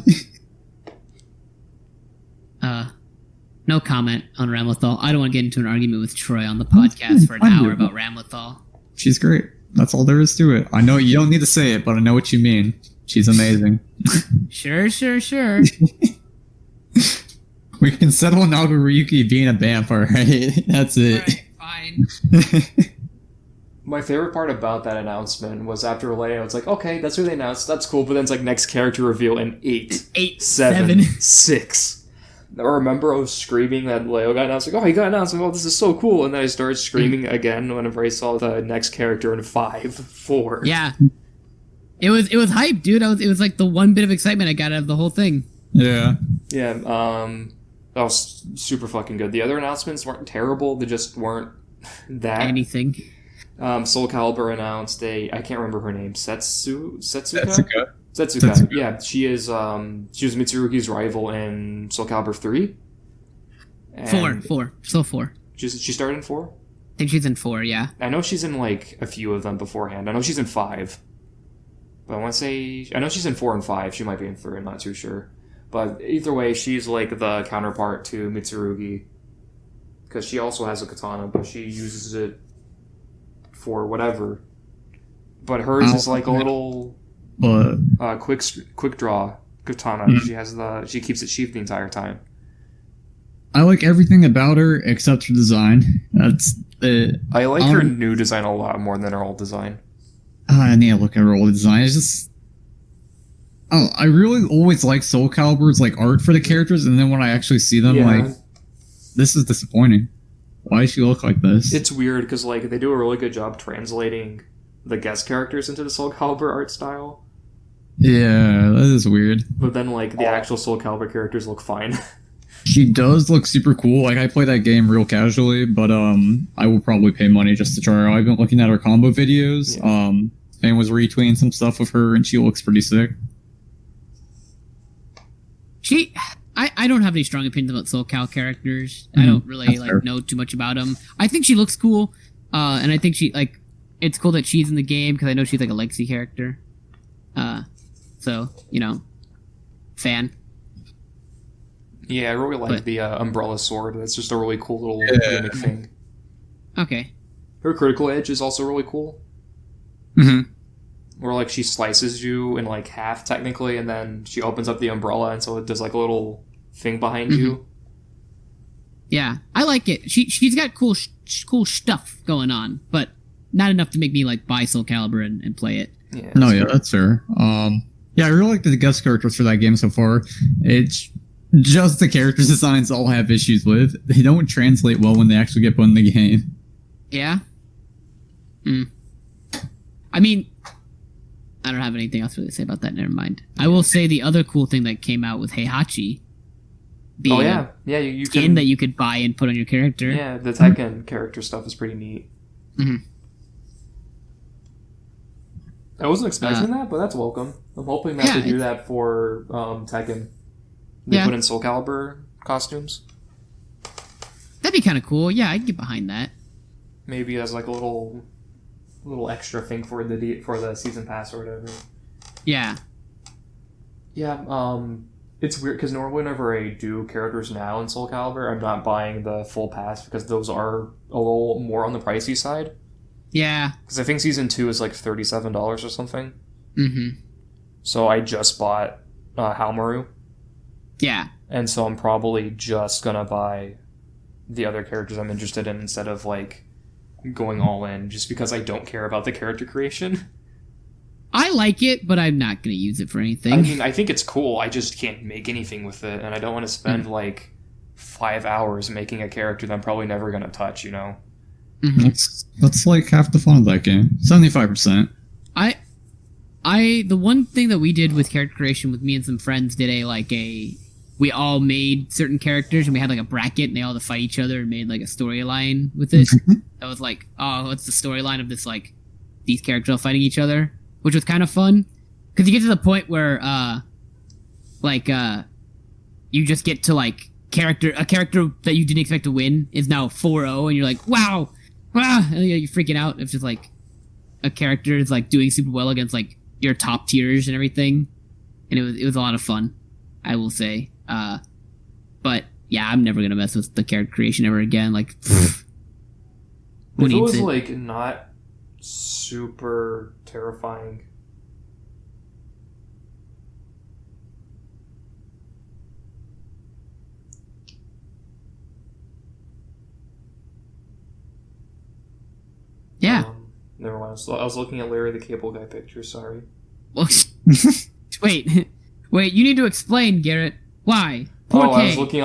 [SPEAKER 2] No comment on Ramlethal. I don't want to get into an argument with Troy on the podcast for an hour about Ramlethal.
[SPEAKER 3] She's great. That's all there is to it. I know you don't need to say it, but I know what you mean. She's amazing.
[SPEAKER 2] Sure.
[SPEAKER 3] We can settle on Nagoriyuki being a vamp, alright? That's it.
[SPEAKER 2] Alright, fine.
[SPEAKER 1] My favorite part about that announcement was after Leo, it's like, okay, that's who they announced, that's cool, but then it's like next character reveal in 8, 7, 6. I remember I was screaming that Leo got announced, like, oh, he got announced, like, oh, this is so cool, and then I started screaming again whenever I saw the next character in 5, 4.
[SPEAKER 2] Yeah. It was hype, dude. It was like the one bit of excitement I got out of the whole thing.
[SPEAKER 3] Yeah.
[SPEAKER 1] Yeah, that was super fucking good. The other announcements weren't terrible, they just weren't that.
[SPEAKER 2] Anything.
[SPEAKER 1] Soul Calibur announced I can't remember her name, Setsuka?
[SPEAKER 3] Setsuka.
[SPEAKER 1] Yeah, she was Mitsurugi's rival in Soul Calibur 3.
[SPEAKER 2] 4. Still 4.
[SPEAKER 1] She started in 4?
[SPEAKER 2] I think she's in 4, yeah.
[SPEAKER 1] I know she's in like a few of them beforehand. I know she's in 5. But I know she's in 4 and 5. She might be in 3, I'm not too sure. But either way, she's like the counterpart to Mitsurugi. Because she also has a katana, but she uses it for whatever. But hers is like a little quick draw katana. Mm-hmm. She keeps it sheathed the entire time.
[SPEAKER 3] I like everything about her except her design. That's it.
[SPEAKER 1] I like her new design a lot more than her old design.
[SPEAKER 3] I need to look at her old design. It's just I really always like Soul Calibur's like art for the characters, and then when I actually see them, like, this is disappointing. Why does she look like this?
[SPEAKER 1] It's weird because like they do a really good job translating the guest characters into the Soul Calibur art style.
[SPEAKER 3] Yeah, that is weird.
[SPEAKER 1] But then like the actual Soul Calibur characters look fine.
[SPEAKER 3] She does look super cool. Like, I play that game real casually, but I will probably pay money just to try her out. I've been looking at her combo videos. Yeah. And was retweeting some stuff with her, and she looks pretty sick.
[SPEAKER 2] I don't have any strong opinions about Soul Cal characters. I don't really know too much about them. I think she looks cool, and I think it's cool that she's in the game because I know she's like a legacy character. So fan.
[SPEAKER 1] Yeah, I really like the umbrella sword. That's just a really cool little gimmick thing.
[SPEAKER 2] Okay.
[SPEAKER 1] Her critical edge is also really cool.
[SPEAKER 3] Mm-hmm.
[SPEAKER 1] Where like she slices you in like half technically, and then she opens up the umbrella, and so it does like a little thing behind you.
[SPEAKER 2] Yeah, I like it. She's got cool stuff going on, but not enough to make me like buy Soul Calibur and play it.
[SPEAKER 3] Yeah, that's fair. Yeah, I really like the guest characters for that game so far. It's just the character designs all have issues with. They don't translate well when they actually get put in the game.
[SPEAKER 2] Yeah. I mean, I don't have anything else really to say about that. Never mind. I will say the other cool thing that came out with Heihachi being
[SPEAKER 1] you
[SPEAKER 2] skin
[SPEAKER 1] can,
[SPEAKER 2] that you could buy and put on your character.
[SPEAKER 1] Yeah, the Tekken character stuff is pretty neat.
[SPEAKER 2] Mm-hmm.
[SPEAKER 1] I wasn't expecting that, but that's welcome. I'm hoping that they do that for Tekken. They put in Soul Calibur costumes.
[SPEAKER 2] That'd be kind of cool. Yeah, I'd get behind that.
[SPEAKER 1] Maybe as like a little extra thing for the season pass or whatever.
[SPEAKER 2] Yeah.
[SPEAKER 1] Yeah. It's weird because normally whenever I do characters now in Soul Calibur, I'm not buying the full pass because those are a little more on the pricey side.
[SPEAKER 2] Yeah.
[SPEAKER 1] Because I think season 2 is like $37 or something.
[SPEAKER 2] Mm-hmm.
[SPEAKER 1] So I just bought Haomaru.
[SPEAKER 2] Yeah.
[SPEAKER 1] And so I'm probably just gonna buy the other characters I'm interested in instead of like going all in just because I don't care about the character creation.
[SPEAKER 2] I like it, but I'm not going to use it for anything.
[SPEAKER 1] I mean, I think it's cool. I just can't make anything with it, and I don't want to spend like 5 hours making a character that I'm probably never going to touch, you know?
[SPEAKER 2] Mhm.
[SPEAKER 3] That's like half the fun of that game. 75%.
[SPEAKER 2] The one thing that we did with character creation with me and some friends did we all made certain characters and we had like a bracket and they all had to fight each other and made like a storyline with it. That was like, oh, what's the storyline of this, like, these characters all fighting each other? Which was kind of fun. Because you get to the point where, you just get to, like, a character that you didn't expect to win is now 4-0, and you're like, wow! And you're freaking out. It's just, like, a character is, like, doing super well against, like, your top tiers and everything. And it was a lot of fun, I will say. But, yeah, I'm never gonna mess with the character creation ever again. Like, who
[SPEAKER 1] If it
[SPEAKER 2] needs
[SPEAKER 1] was,
[SPEAKER 2] it?
[SPEAKER 1] like, not super terrifying.
[SPEAKER 2] Yeah.
[SPEAKER 1] Never mind. So I was looking at Larry the Cable Guy picture, sorry.
[SPEAKER 2] Well, wait, you need to explain, Garrett. Why? Poor
[SPEAKER 1] I was
[SPEAKER 2] Kay.
[SPEAKER 1] looking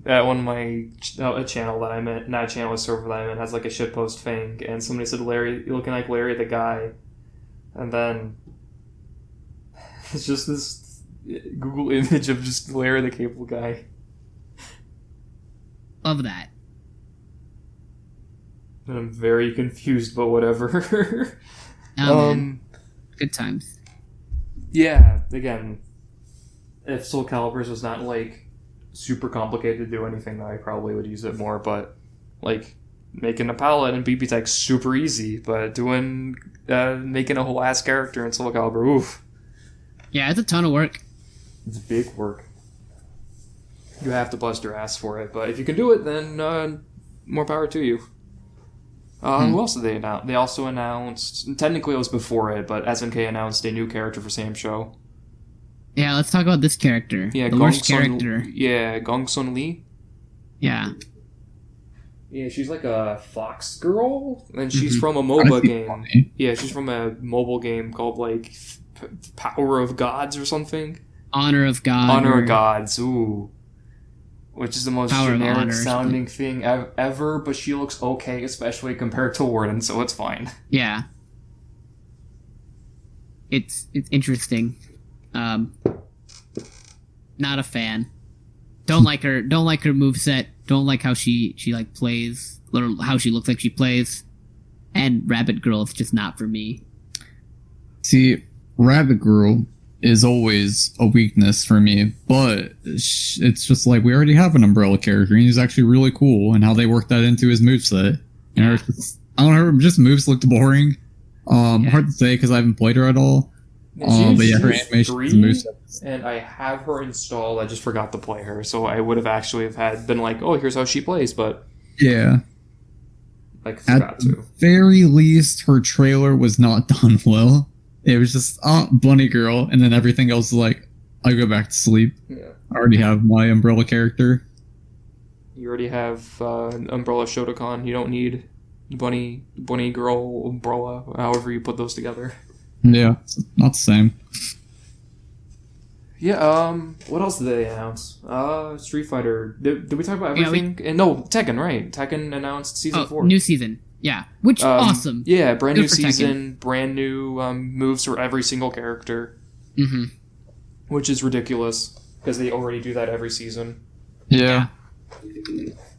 [SPEAKER 1] at one of my a channel that I'm in, not a channel, a server that I'm in has like a shitpost thing, and somebody said Larry, you're looking like Larry the Guy, and then it's just this Google image of just Larry the Cable Guy.
[SPEAKER 2] Love that.
[SPEAKER 1] And I'm very confused, but whatever.
[SPEAKER 2] Oh, man. Good times.
[SPEAKER 1] Yeah, again, if Soul Calibers was not like super complicated to do anything, I probably would use it more, but like making a palette in BB Tech's super easy, but doing making a whole ass character in Soul Calibur, oof.
[SPEAKER 2] Yeah, it's a ton of work.
[SPEAKER 1] It's big work. You have to bust your ass for it, but if you can do it, then more power to you. Who else did they announce? They also announced, technically it was before it, but SNK announced a new character for Sam Show.
[SPEAKER 2] Yeah, let's talk about this character.
[SPEAKER 1] Yeah,
[SPEAKER 2] the worst character.
[SPEAKER 1] Yeah, Gong Sun Lee.
[SPEAKER 2] Yeah.
[SPEAKER 1] Yeah, she's like a fox girl, and she's from a MOBA game.
[SPEAKER 3] Funny.
[SPEAKER 1] Yeah, she's from a mobile game called like Power of Gods or something.
[SPEAKER 2] Honor of God.
[SPEAKER 1] Honor of Gods, ooh. Which is the most
[SPEAKER 2] Power of
[SPEAKER 1] generic
[SPEAKER 2] Honor or
[SPEAKER 1] sounding thing ever, but she looks okay, especially compared to Warden, so it's fine.
[SPEAKER 2] Yeah. It's interesting. Not a fan. Don't like her moveset. Don't like how she like plays, or how she looks like she plays. And Rabbit Girl is just not for me.
[SPEAKER 3] See, Rabbit Girl is always a weakness for me, but it's just like we already have an Umbrella character, and he's actually really cool, and how they worked that into his moveset. You know, I don't know, just moves looked boring. Hard to say because I haven't played her at all. But yeah, her animation is moveset.
[SPEAKER 1] And I have her installed. I just forgot to play her, so I would have actually been like, "Oh, here's how she plays," but
[SPEAKER 3] yeah,
[SPEAKER 1] like forgot
[SPEAKER 3] at
[SPEAKER 1] to.
[SPEAKER 3] the very least, her trailer was not done well. It was just bunny girl, and then everything else is like, I go back to sleep.
[SPEAKER 1] Yeah.
[SPEAKER 3] I already have my Umbrella character.
[SPEAKER 1] You already have Umbrella Shotokan. You don't need bunny girl Umbrella. However you put those together.
[SPEAKER 3] Yeah, it's not the same.
[SPEAKER 1] Yeah, what else did they announce? Street Fighter. Did we talk about everything? No, Tekken, right. Tekken announced Season 4.
[SPEAKER 2] New season. Yeah. Which, awesome.
[SPEAKER 1] Yeah, brand
[SPEAKER 2] Good
[SPEAKER 1] new
[SPEAKER 2] for
[SPEAKER 1] season, brand new moves for every single character.
[SPEAKER 2] Mm-hmm.
[SPEAKER 1] Which is ridiculous, because they already do that every season.
[SPEAKER 3] Yeah.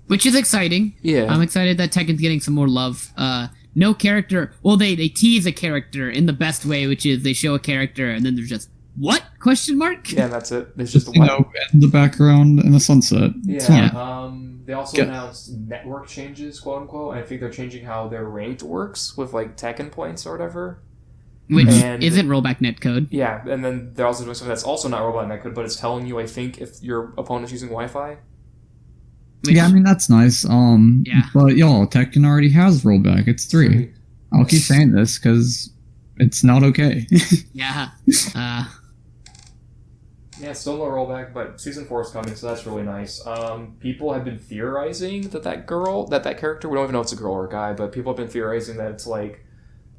[SPEAKER 2] Which is exciting.
[SPEAKER 1] Yeah.
[SPEAKER 2] I'm excited that Tekken's getting some more love. No character... Well, they tease a character in the best way, which is they show a character, and then they're just, what? Question mark?
[SPEAKER 1] Yeah, that's it. There's just
[SPEAKER 3] You know, in the background in the sunset. It's
[SPEAKER 1] Yeah.
[SPEAKER 3] fine.
[SPEAKER 1] They also announced network changes, quote unquote. And I think they're changing how their ranked works with like Tekken points or whatever.
[SPEAKER 2] Which
[SPEAKER 1] And-
[SPEAKER 2] isn't rollback netcode.
[SPEAKER 1] Yeah, and then they're also doing something that's also not robot netcode, but it's telling you, I think, if your opponent's using Wi-Fi.
[SPEAKER 2] Which,
[SPEAKER 3] Yeah, I mean, that's nice.
[SPEAKER 2] Yeah.
[SPEAKER 3] But y'all, Tekken already has rollback. It's 3. I'll keep saying this because it's not okay.
[SPEAKER 2] yeah.
[SPEAKER 1] Yeah, still no rollback, but season 4 is coming, so that's really nice. People have been theorizing that character, we don't even know if it's a girl or a guy, but people have been theorizing that it's like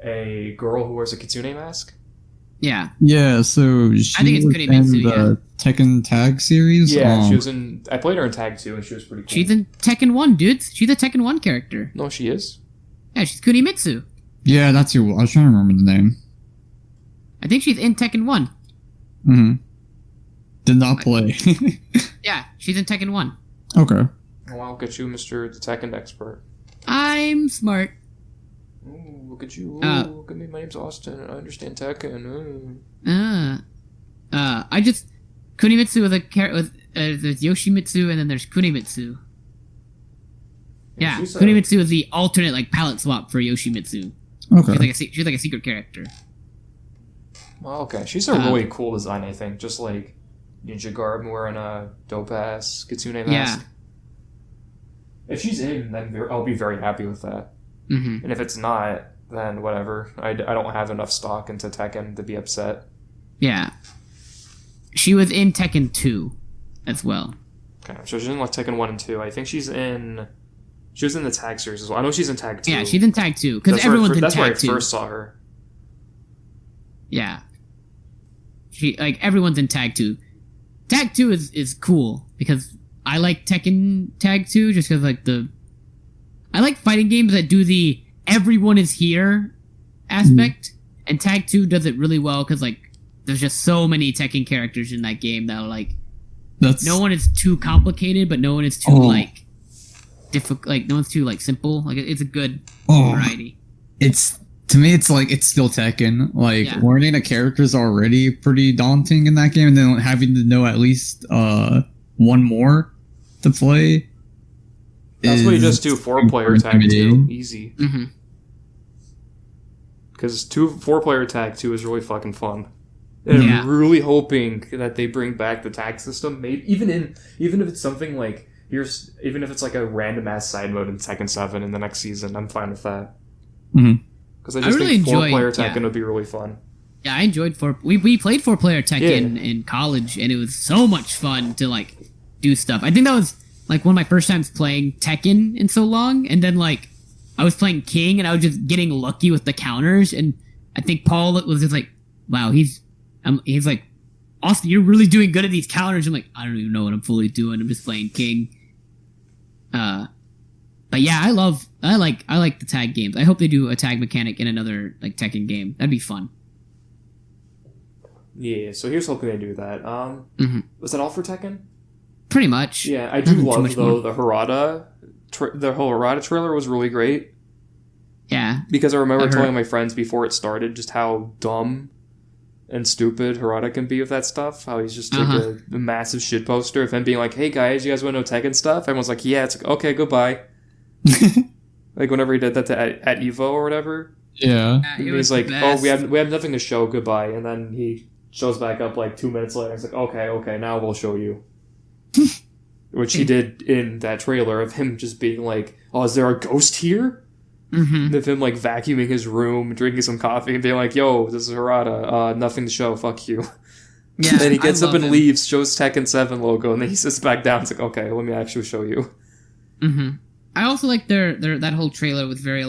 [SPEAKER 1] a girl who wears a kitsune mask.
[SPEAKER 2] Yeah.
[SPEAKER 3] Yeah, so she
[SPEAKER 2] I think it's
[SPEAKER 3] was
[SPEAKER 2] Kunimitsu,
[SPEAKER 3] in the Tekken Tag series.
[SPEAKER 1] Yeah, she was in. I played her in Tag 2, and she was pretty cool.
[SPEAKER 2] She's in Tekken 1, dudes. She's a Tekken 1 character.
[SPEAKER 1] No, she is.
[SPEAKER 2] Yeah, she's Kunimitsu.
[SPEAKER 3] Yeah, that's who. I was trying to remember the name.
[SPEAKER 2] I think she's in Tekken 1.
[SPEAKER 3] Mm-hmm. Did not play.
[SPEAKER 2] Yeah, she's in Tekken 1.
[SPEAKER 3] Okay.
[SPEAKER 1] Oh, I'll get you, Mr. the Tekken expert.
[SPEAKER 2] I'm smart.
[SPEAKER 1] Ooh, look at you. Ooh, look at me. My name's Austin, and I understand Tekken. Ooh.
[SPEAKER 2] I just Kunimitsu with there's Yoshimitsu and then there's Kunimitsu. Yeah, Kunimitsu is the alternate like palette swap for Yoshimitsu.
[SPEAKER 3] Okay.
[SPEAKER 2] She's like a secret character.
[SPEAKER 1] Well, okay. She's a really cool design, I think. Just like ninja garb wearing a dope ass kitsune mask.
[SPEAKER 2] Yeah.
[SPEAKER 1] If she's in, then I'll be very happy with that.
[SPEAKER 2] Mm-hmm.
[SPEAKER 1] And if it's not, then whatever. I don't have enough stock into Tekken to be upset.
[SPEAKER 2] Yeah. She was in Tekken 2 as well.
[SPEAKER 1] Okay, so she's in like Tekken 1 and 2. I think she was in the Tag series as well. I know she's in Tag 2.
[SPEAKER 2] Yeah, she's in Tag 2 because everyone's in Tag 2.
[SPEAKER 1] That's where I first saw her.
[SPEAKER 2] Yeah. Everyone's in Tag 2. Tag 2 is cool because I like Tekken Tag 2 just because I like fighting games that do the everyone is here aspect, and Tag 2 does it really well because there's just so many Tekken characters in that game that are no one is too complicated, but no one is too difficult. No one's too simple. It's a good variety.
[SPEAKER 3] To me, it's still Tekken. Learning a character is already pretty daunting in that game, and then having to know at least one more to play.
[SPEAKER 1] That's what you just do 4-player Tag 2. Easy.
[SPEAKER 2] Mm-hmm.
[SPEAKER 1] Because 4-player Tag 2 is really fucking fun. And I'm really hoping that they bring back the tag system. Maybe even if it's something even if it's a random ass side mode in Tekken 7 in the next season, I'm fine with that.
[SPEAKER 3] Mm-hmm.
[SPEAKER 1] Because I just think 4-player Tekken would be really fun.
[SPEAKER 2] Yeah, I enjoyed we played 4-player Tekken in college, and it was so much fun to do stuff. I think that was one of my first times playing Tekken in so long, and then I was playing King, and I was just getting lucky with the counters, and I think Paul was just wow, he's like, Austin, you're really doing good at these counters. I'm like, I don't even know what I'm fully doing. I'm just playing King. But yeah, I like the tag games. I hope they do a tag mechanic in another Tekken game. That'd be fun.
[SPEAKER 1] Yeah, so here's hoping they do that. Was that all for Tekken?
[SPEAKER 2] Pretty much.
[SPEAKER 1] Yeah, I do love though the Harada. The whole Harada trailer was really great.
[SPEAKER 2] Yeah,
[SPEAKER 1] because I remember telling my friends before it started just how dumb and stupid Harada can be with that stuff. How he's just a massive shit poster of him being like, "Hey guys, you guys want to know Tekken stuff?" Everyone's like, "Yeah." It's okay, goodbye. Whenever he did that at Evo or whatever.
[SPEAKER 3] Yeah.
[SPEAKER 1] He's like, "Oh, we have nothing to show. Goodbye." And then he shows back up 2 minutes later. It's like, "Okay, now we'll show you." Which he did in that trailer of him just being like, "Oh, is there a ghost here?" Mm-hmm. Of him vacuuming his room, drinking some coffee, and being like, "Yo, this is Harada. Nothing to show. Fuck you." Yeah. And then he gets up and leaves, shows Tekken 7 logo, and then he sits back down. It's like, okay, let me actually show you.
[SPEAKER 2] Mm-hmm. I also like their that whole trailer with very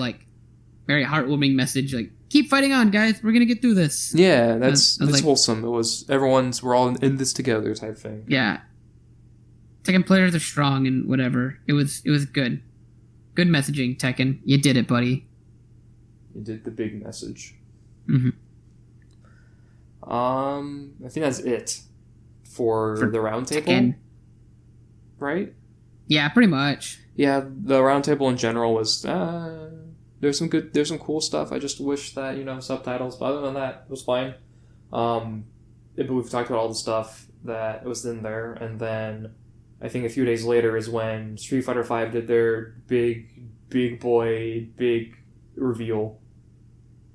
[SPEAKER 2] very heartwarming message. Keep fighting on, guys. We're gonna get through this.
[SPEAKER 1] Yeah, that's wholesome. It was we're all in this together type thing.
[SPEAKER 2] Yeah. Tekken players are strong and whatever. It was good. Good messaging, Tekken. You did it, buddy.
[SPEAKER 1] You did the big message.
[SPEAKER 2] Mm-hmm.
[SPEAKER 1] I think that's it for the Roundtable.
[SPEAKER 2] Tekken.
[SPEAKER 1] Right?
[SPEAKER 2] Yeah, pretty much.
[SPEAKER 1] Yeah, the Roundtable in general was there's some cool stuff. I just wish that subtitles, but other than that, it was fine. But we've talked about all the stuff that was in there, and then I think a few days later is when Street Fighter V did their big reveal.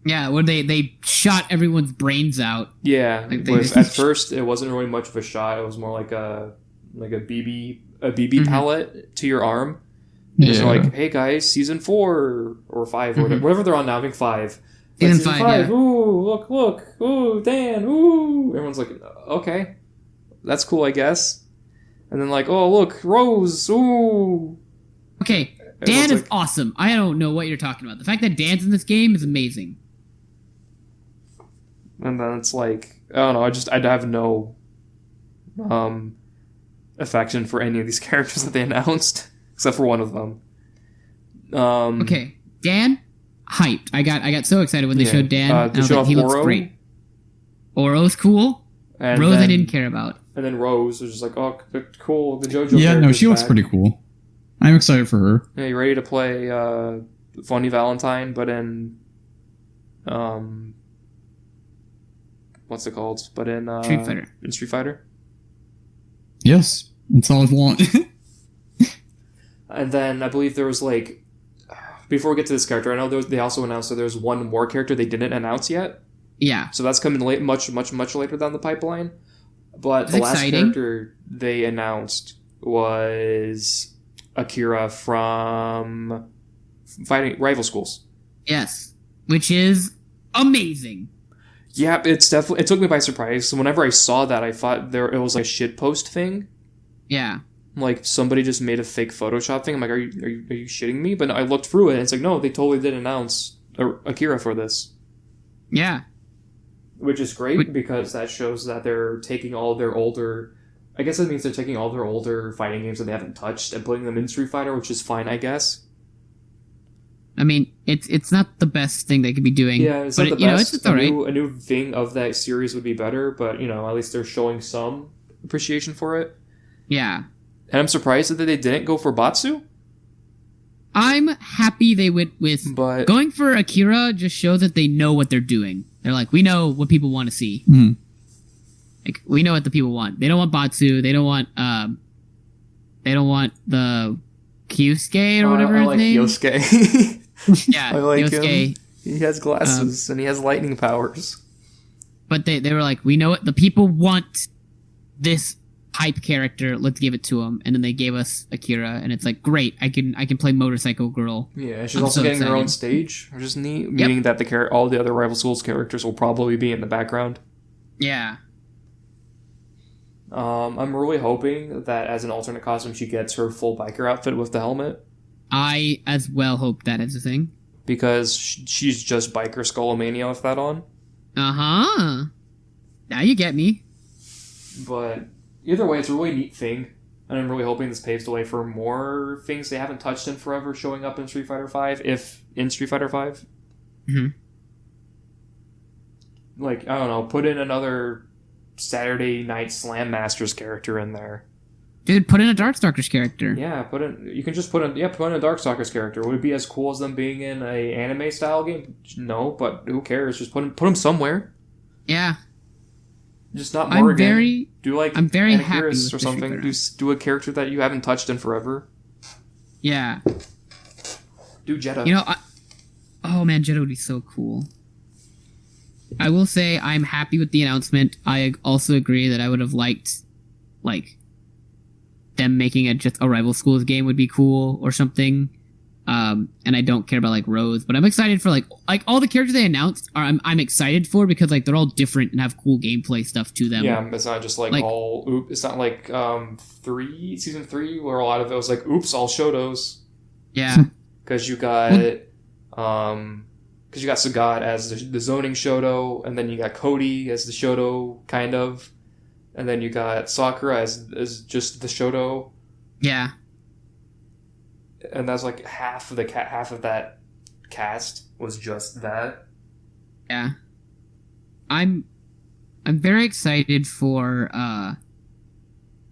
[SPEAKER 1] Yeah,
[SPEAKER 2] where they shot everyone's brains out.
[SPEAKER 1] Yeah, at first it wasn't really much of a shot. It was more like a BB
[SPEAKER 2] mm-hmm.
[SPEAKER 1] pellet to your arm.
[SPEAKER 2] Yeah.
[SPEAKER 1] So hey guys, season 4 or 5 or whatever they're on now. I think 5.
[SPEAKER 2] Season 5. Yeah.
[SPEAKER 1] Ooh, look. Ooh, Dan. Ooh. Everyone's like, okay. that's cool, I guess. And then like, oh look, Rose, ooh.
[SPEAKER 2] Okay, Dan
[SPEAKER 1] Everyone's
[SPEAKER 2] is
[SPEAKER 1] like-
[SPEAKER 2] awesome. I don't know what you're talking about. The fact that Dan's in this game is amazing.
[SPEAKER 1] And then it's like, I don't know, I have no affection for any of these characters that they announced, except for one of them.
[SPEAKER 2] Okay, Dan, hyped. I got so excited when they showed Dan.
[SPEAKER 1] They
[SPEAKER 2] and I was
[SPEAKER 1] showed
[SPEAKER 2] like,
[SPEAKER 1] off
[SPEAKER 2] he looks
[SPEAKER 1] Oro,
[SPEAKER 2] great. Oro's cool.
[SPEAKER 1] and
[SPEAKER 2] Rose I
[SPEAKER 1] then-
[SPEAKER 2] didn't care about.
[SPEAKER 1] And then Rose was just like, oh, cool, the JoJo
[SPEAKER 3] Yeah, no,
[SPEAKER 1] character's
[SPEAKER 3] she looks
[SPEAKER 1] back.
[SPEAKER 3] pretty cool. I'm excited for her.
[SPEAKER 1] Yeah, you ready to play Funny Valentine, but in what's it called? But in
[SPEAKER 2] Street Fighter.
[SPEAKER 1] In Street Fighter.
[SPEAKER 3] Yes, that's all I want.
[SPEAKER 1] And then I believe there was like, before we get to this character, I know they also announced that there's one more character they didn't announce yet.
[SPEAKER 2] Yeah.
[SPEAKER 1] So that's coming late, much later down the pipeline. But
[SPEAKER 2] That's
[SPEAKER 1] the last
[SPEAKER 2] exciting.
[SPEAKER 1] character they announced was Akira from Fighting Rival Schools.
[SPEAKER 2] Yes. Which is amazing.
[SPEAKER 1] Yeah, it's definitely, it took me by surprise. So whenever I saw that, I thought it was like a shitpost thing.
[SPEAKER 2] Yeah.
[SPEAKER 1] Like somebody just made a fake Photoshop thing. I'm like, are you shitting me? But I looked through it and it's like, no, they totally did announce Akira for this.
[SPEAKER 2] Yeah.
[SPEAKER 1] Which is great because that shows that they're taking all their older... I guess that means they're taking all their older fighting games that they haven't touched and putting them in Street Fighter, which is fine, I guess.
[SPEAKER 2] I mean, it's not the best thing they could be doing.
[SPEAKER 1] Yeah, it's
[SPEAKER 2] but
[SPEAKER 1] not the
[SPEAKER 2] you know,
[SPEAKER 1] best.
[SPEAKER 2] it's alright.
[SPEAKER 1] A new thing of that series would be better, but, you know, at least they're showing some appreciation for it.
[SPEAKER 2] Yeah.
[SPEAKER 1] And I'm surprised that they didn't go for Batsu,
[SPEAKER 2] I'm happy they went with
[SPEAKER 1] but...
[SPEAKER 2] going for Akira just shows that they know what they're doing. They're like, we know what people want to see.
[SPEAKER 3] Mhm.
[SPEAKER 2] Like, we know what the people want. They don't want Batsu. They don't want the Kyusuke or whatever
[SPEAKER 1] I
[SPEAKER 2] his
[SPEAKER 1] like
[SPEAKER 2] name.
[SPEAKER 1] Yosuke.
[SPEAKER 2] Yeah,
[SPEAKER 1] I like
[SPEAKER 2] Yosuke.
[SPEAKER 1] him. He has glasses and he has lightning powers.
[SPEAKER 2] But they were like, we know what the people want. This hype character, let's give it to them. And then they gave us Akira, and it's like, great, I can play Motorcycle Girl.
[SPEAKER 1] Yeah, she's
[SPEAKER 2] I'm
[SPEAKER 1] also
[SPEAKER 2] so
[SPEAKER 1] getting her own
[SPEAKER 2] excited.
[SPEAKER 1] stage, which is neat. Meaning that all the other Rival Schools characters will probably be in the background.
[SPEAKER 2] Yeah.
[SPEAKER 1] I'm really hoping that as an alternate costume, she gets her full biker outfit with the helmet.
[SPEAKER 2] I as well hope that is a thing.
[SPEAKER 1] Because she's just biker Skullomania with that on.
[SPEAKER 2] Uh-huh. Now you get me.
[SPEAKER 1] But either way, it's a really neat thing. And I'm really hoping this paves the way for more things they haven't touched in forever showing up in Street Fighter V, if in Street Fighter V.
[SPEAKER 2] Mm-hmm.
[SPEAKER 1] Like, I don't know, put in another Saturday Night Slam Masters character in there.
[SPEAKER 2] Dude, put in a Darkstalkers character.
[SPEAKER 1] Yeah, put in a Darkstalkers character. Would it be as cool as them being in a anime style game? No, but who cares? Just put them somewhere.
[SPEAKER 2] Yeah.
[SPEAKER 1] Just not Morrigan.
[SPEAKER 2] I'm very happy
[SPEAKER 1] Anakiris
[SPEAKER 2] with
[SPEAKER 1] or
[SPEAKER 2] the
[SPEAKER 1] something.
[SPEAKER 2] Street
[SPEAKER 1] Do a character that you haven't touched in forever.
[SPEAKER 2] Yeah.
[SPEAKER 1] Do Jeddah.
[SPEAKER 2] You know, oh man, Jeddah would be so cool. I will say I'm happy with the announcement. I also agree that I would have liked, like, them making just a Rival Schools game would be cool or something. And I don't care about like Rose, but I'm excited for like all the characters they announced I'm excited for because like they're all different and have cool gameplay stuff to them.
[SPEAKER 1] Yeah, it's not just like all. It's not like season 3 where a lot of it was like oops, all Shotos.
[SPEAKER 2] Yeah,
[SPEAKER 1] because you got Sagat as the zoning Shoto, and then you got Cody as the Shoto kind of, and then you got Sakura as just the Shoto.
[SPEAKER 2] Yeah.
[SPEAKER 1] And that's like half of that cast was just that.
[SPEAKER 2] Yeah. I'm very excited for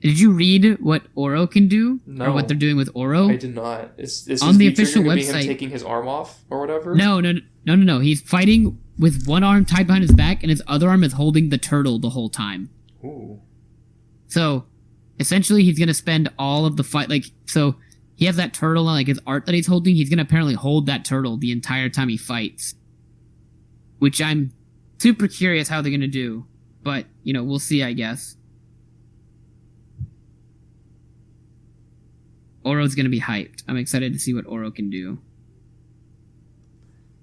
[SPEAKER 2] did you read what Oro can do?
[SPEAKER 1] No.
[SPEAKER 2] Or what they're doing with Oro?
[SPEAKER 1] I did not. Is
[SPEAKER 2] On the
[SPEAKER 1] his feature
[SPEAKER 2] official
[SPEAKER 1] gonna be him
[SPEAKER 2] website-
[SPEAKER 1] taking his arm off or whatever?
[SPEAKER 2] No. He's fighting with one arm tied behind his back and his other arm is holding the turtle the whole time.
[SPEAKER 1] Ooh.
[SPEAKER 2] So essentially he's gonna spend all of the fight so he has that turtle and like his art that he's holding, he's gonna apparently hold that turtle the entire time he fights. Which I'm super curious how they're gonna do. But, you know, we'll see, I guess. Oro's gonna be hyped. I'm excited to see what Oro can do.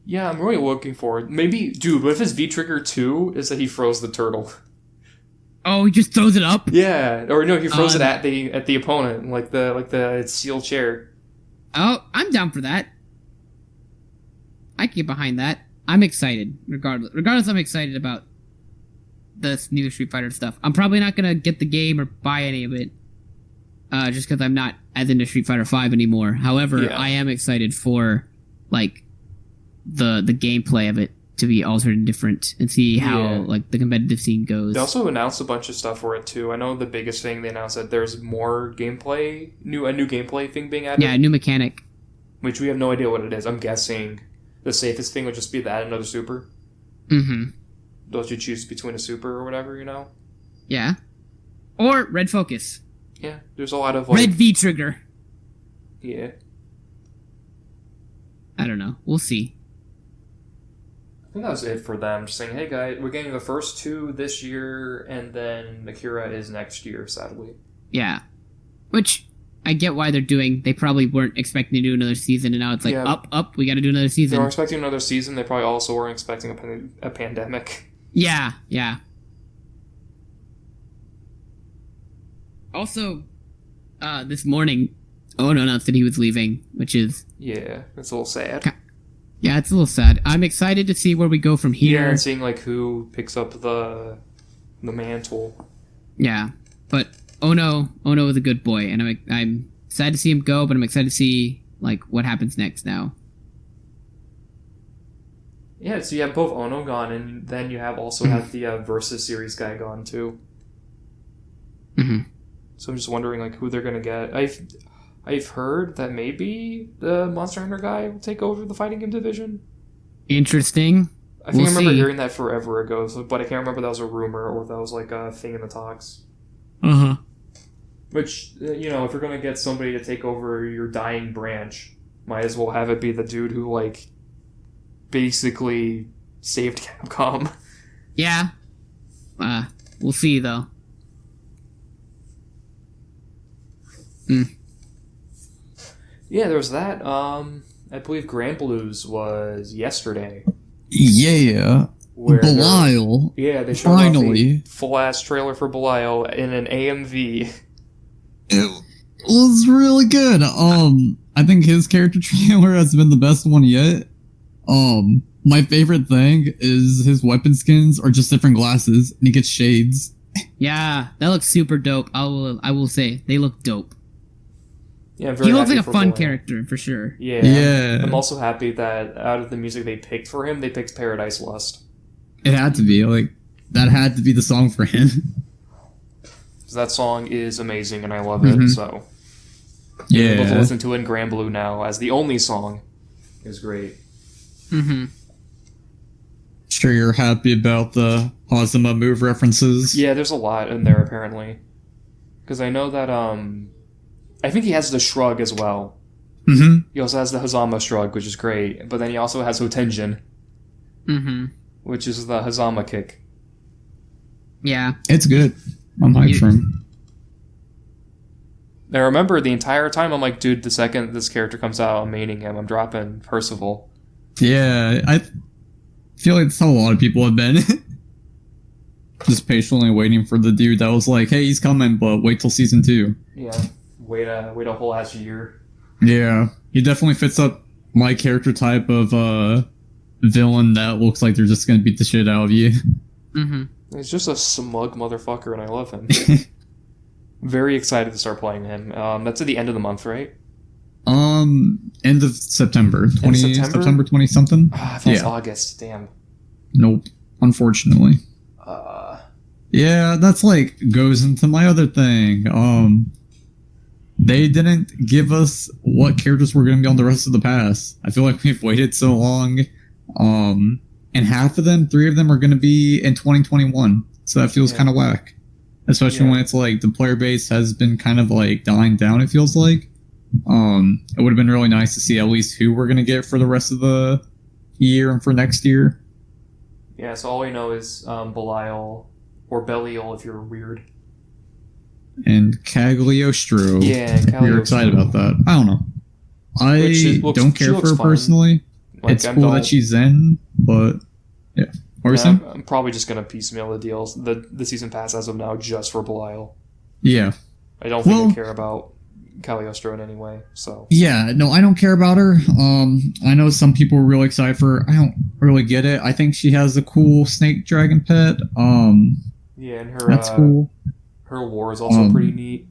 [SPEAKER 1] Yeah, I'm really looking forward. Maybe, dude, what if his V-Trigger 2 is that he froze the turtle?
[SPEAKER 2] Oh, he just throws it up.
[SPEAKER 1] Yeah, or no, he throws it at the opponent, like the steel chair.
[SPEAKER 2] Oh, I'm down for that. I can get behind that. I'm excited. Regardless, I'm excited about this new Street Fighter stuff. I'm probably not gonna get the game or buy any of it, just because I'm not as into Street Fighter V anymore. However, I am excited for like the gameplay of it to be altered and different, and see how like the competitive scene goes.
[SPEAKER 1] They also announced a bunch of stuff for it too. I know the biggest thing they announced that there's more gameplay, a new gameplay thing being added.
[SPEAKER 2] Yeah, a new mechanic,
[SPEAKER 1] which we have no idea what it is. I'm guessing the safest thing would just be to add another super.
[SPEAKER 2] Mm-hmm.
[SPEAKER 1] Don't you choose between a super or whatever, you know?
[SPEAKER 2] Yeah. Or red focus.
[SPEAKER 1] Yeah, there's a lot of like
[SPEAKER 2] red V trigger.
[SPEAKER 1] Yeah.
[SPEAKER 2] I don't know. We'll see.
[SPEAKER 1] I think that was it for them. Just saying, hey guys, we're getting the first two this year, and then Akira is next year, sadly.
[SPEAKER 2] Yeah. Which I get why they're doing. They probably weren't expecting to do another season, and now it's like, up, we gotta do another season.
[SPEAKER 1] They were expecting another season. They probably also weren't expecting a pandemic.
[SPEAKER 2] Yeah. Also, this morning, Ono announced that he was leaving, which is...
[SPEAKER 1] Yeah, it's a little sad.
[SPEAKER 2] Yeah, it's a little sad. I'm excited to see where we go from here.
[SPEAKER 1] Yeah, and seeing like who picks up the mantle.
[SPEAKER 2] Yeah, but Ono is a good boy, and I'm sad to see him go, but I'm excited to see like what happens next now.
[SPEAKER 1] Yeah, so you have both Ono gone, and then you have also have the Versus series guy gone too.
[SPEAKER 2] Mm-hmm.
[SPEAKER 1] So I'm just wondering like who they're gonna get. I've heard that maybe the Monster Hunter guy will take over the fighting game division.
[SPEAKER 2] Interesting.
[SPEAKER 1] I think I remember hearing that forever ago, but I can't remember if that was a rumor or if that was like a thing in the talks.
[SPEAKER 2] Uh-huh.
[SPEAKER 1] Which, you know, if you're going to get somebody to take over your dying branch, might as well have it be the dude who, like, basically saved Capcom.
[SPEAKER 2] Yeah. We'll see, though.
[SPEAKER 1] Yeah, there was that. I believe Grand Blues was yesterday.
[SPEAKER 3] Yeah. Belial.
[SPEAKER 1] Yeah, they showed finally off a full-ass trailer for Belial in an AMV.
[SPEAKER 3] It was really good. I think his character trailer has been the best one yet. My favorite thing is his weapon skins are just different glasses, and he gets shades.
[SPEAKER 2] Yeah, that looks super dope. I will say they look dope.
[SPEAKER 1] Yeah, he
[SPEAKER 2] looks like a fun character for sure.
[SPEAKER 1] Yeah. I'm also happy that out of the music they picked for him, they picked Paradise Lust.
[SPEAKER 3] It had to be that had to be the song for him.
[SPEAKER 1] That song is amazing, and I love it. So
[SPEAKER 3] yeah,
[SPEAKER 1] we'll listen to it in Grand Blue now as the only song. Is great.
[SPEAKER 2] Mm-hmm.
[SPEAKER 3] Sure, you're happy about the Hazama move references.
[SPEAKER 1] Yeah, there's a lot in there apparently, because I know that I think he has the shrug as well.
[SPEAKER 3] Mm-hmm.
[SPEAKER 1] He also has the Hazama shrug, which is great, but then he also has Hotenjin, which is the Hazama kick.
[SPEAKER 2] Yeah,
[SPEAKER 3] it's good. I'm hyped for him.
[SPEAKER 1] I remember the entire time I'm like, dude, the second this character comes out, I'm maining him. I'm dropping Percival.
[SPEAKER 3] Yeah, I feel like that's how a lot of people have been. Just patiently waiting for the dude that was like, hey, he's coming, but wait till season 2.
[SPEAKER 1] Yeah, wait a whole ass year.
[SPEAKER 3] Yeah, he definitely fits up my character type of villain that looks like they're just gonna beat the shit out of you.
[SPEAKER 2] Mm-hmm.
[SPEAKER 1] He's just a smug motherfucker, and I love him. Very excited to start playing him. That's at the end of the month, right?
[SPEAKER 3] End of September. September 20 something.
[SPEAKER 1] I thought it was August. Damn.
[SPEAKER 3] Nope. Unfortunately. Yeah, that's like goes into my other thing. They didn't give us what characters were going to be on the rest of the pass. I feel like we've waited so long. And half of them, 3 of them are going to be in 2021. So that feels kind of whack. Especially when it's like the player base has been kind of like dying down, it feels like. It would have been really nice to see at least who we're going to get for the rest of the year and for next year.
[SPEAKER 1] Yeah, so all we know is Belial, or Belial if you're weird.
[SPEAKER 3] And Cagliostro.
[SPEAKER 1] Yeah, Cagliostro.
[SPEAKER 3] We're excited about that. I don't know. I don't care for her personally. Like, it's cool that she's in, but yeah. What were you
[SPEAKER 1] Yeah,
[SPEAKER 3] saying?
[SPEAKER 1] I'm probably just gonna piecemeal the deals, the season pass as of now, just for Belial.
[SPEAKER 3] Yeah.
[SPEAKER 1] I don't think
[SPEAKER 3] Well-
[SPEAKER 1] I care about Cagliostro in any way. So
[SPEAKER 3] Yeah, no, I don't care about her. I know some people were really excited for her. I don't really get it. I think she has a cool snake dragon pet.
[SPEAKER 1] yeah, and
[SPEAKER 3] That's cool.
[SPEAKER 1] her lore is also pretty neat.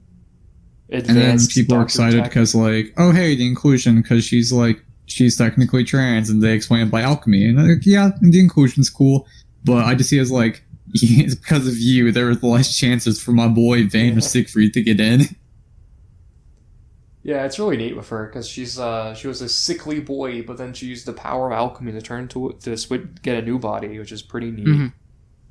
[SPEAKER 3] And then
[SPEAKER 1] Advanced
[SPEAKER 3] people are
[SPEAKER 1] doctor
[SPEAKER 3] excited
[SPEAKER 1] tech.
[SPEAKER 3] because, like, oh, hey, the inclusion, because she's technically trans, and they explain it by alchemy. And they're like, yeah, the inclusion's cool. But I just see it as, like, it's because of you, there are less chances for my boy Vane or Siegfried to get in.
[SPEAKER 1] Yeah, it's really neat with her because she was a sickly boy, but then she used the power of alchemy to get a new body, which is pretty neat.
[SPEAKER 2] Mhm.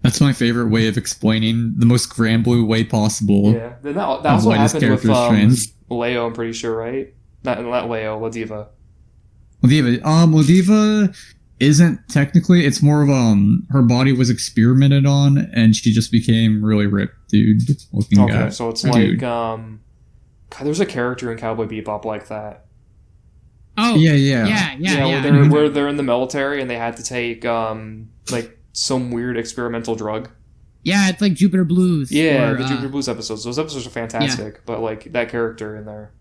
[SPEAKER 3] That's my favorite way of explaining the most Grand Blue way possible.
[SPEAKER 1] Yeah, then that also
[SPEAKER 3] why this
[SPEAKER 1] happened with
[SPEAKER 3] character is trans.
[SPEAKER 1] Leo. I'm pretty sure, right? Not Leo, Ladiva.
[SPEAKER 3] Ladiva isn't technically. It's more of her body was experimented on, and she just became really ripped, dude. Looking
[SPEAKER 1] Okay,
[SPEAKER 3] at,
[SPEAKER 1] so it's
[SPEAKER 3] dude.
[SPEAKER 1] God, there's a character in Cowboy Bebop like that.
[SPEAKER 2] Oh,
[SPEAKER 3] Yeah.
[SPEAKER 1] Where they're in the military and they had to take like some weird experimental drug.
[SPEAKER 2] Yeah, it's like Jupiter Blues.
[SPEAKER 1] Yeah,
[SPEAKER 2] or,
[SPEAKER 1] the Jupiter Blues episodes. Those episodes are fantastic, but like that character in there.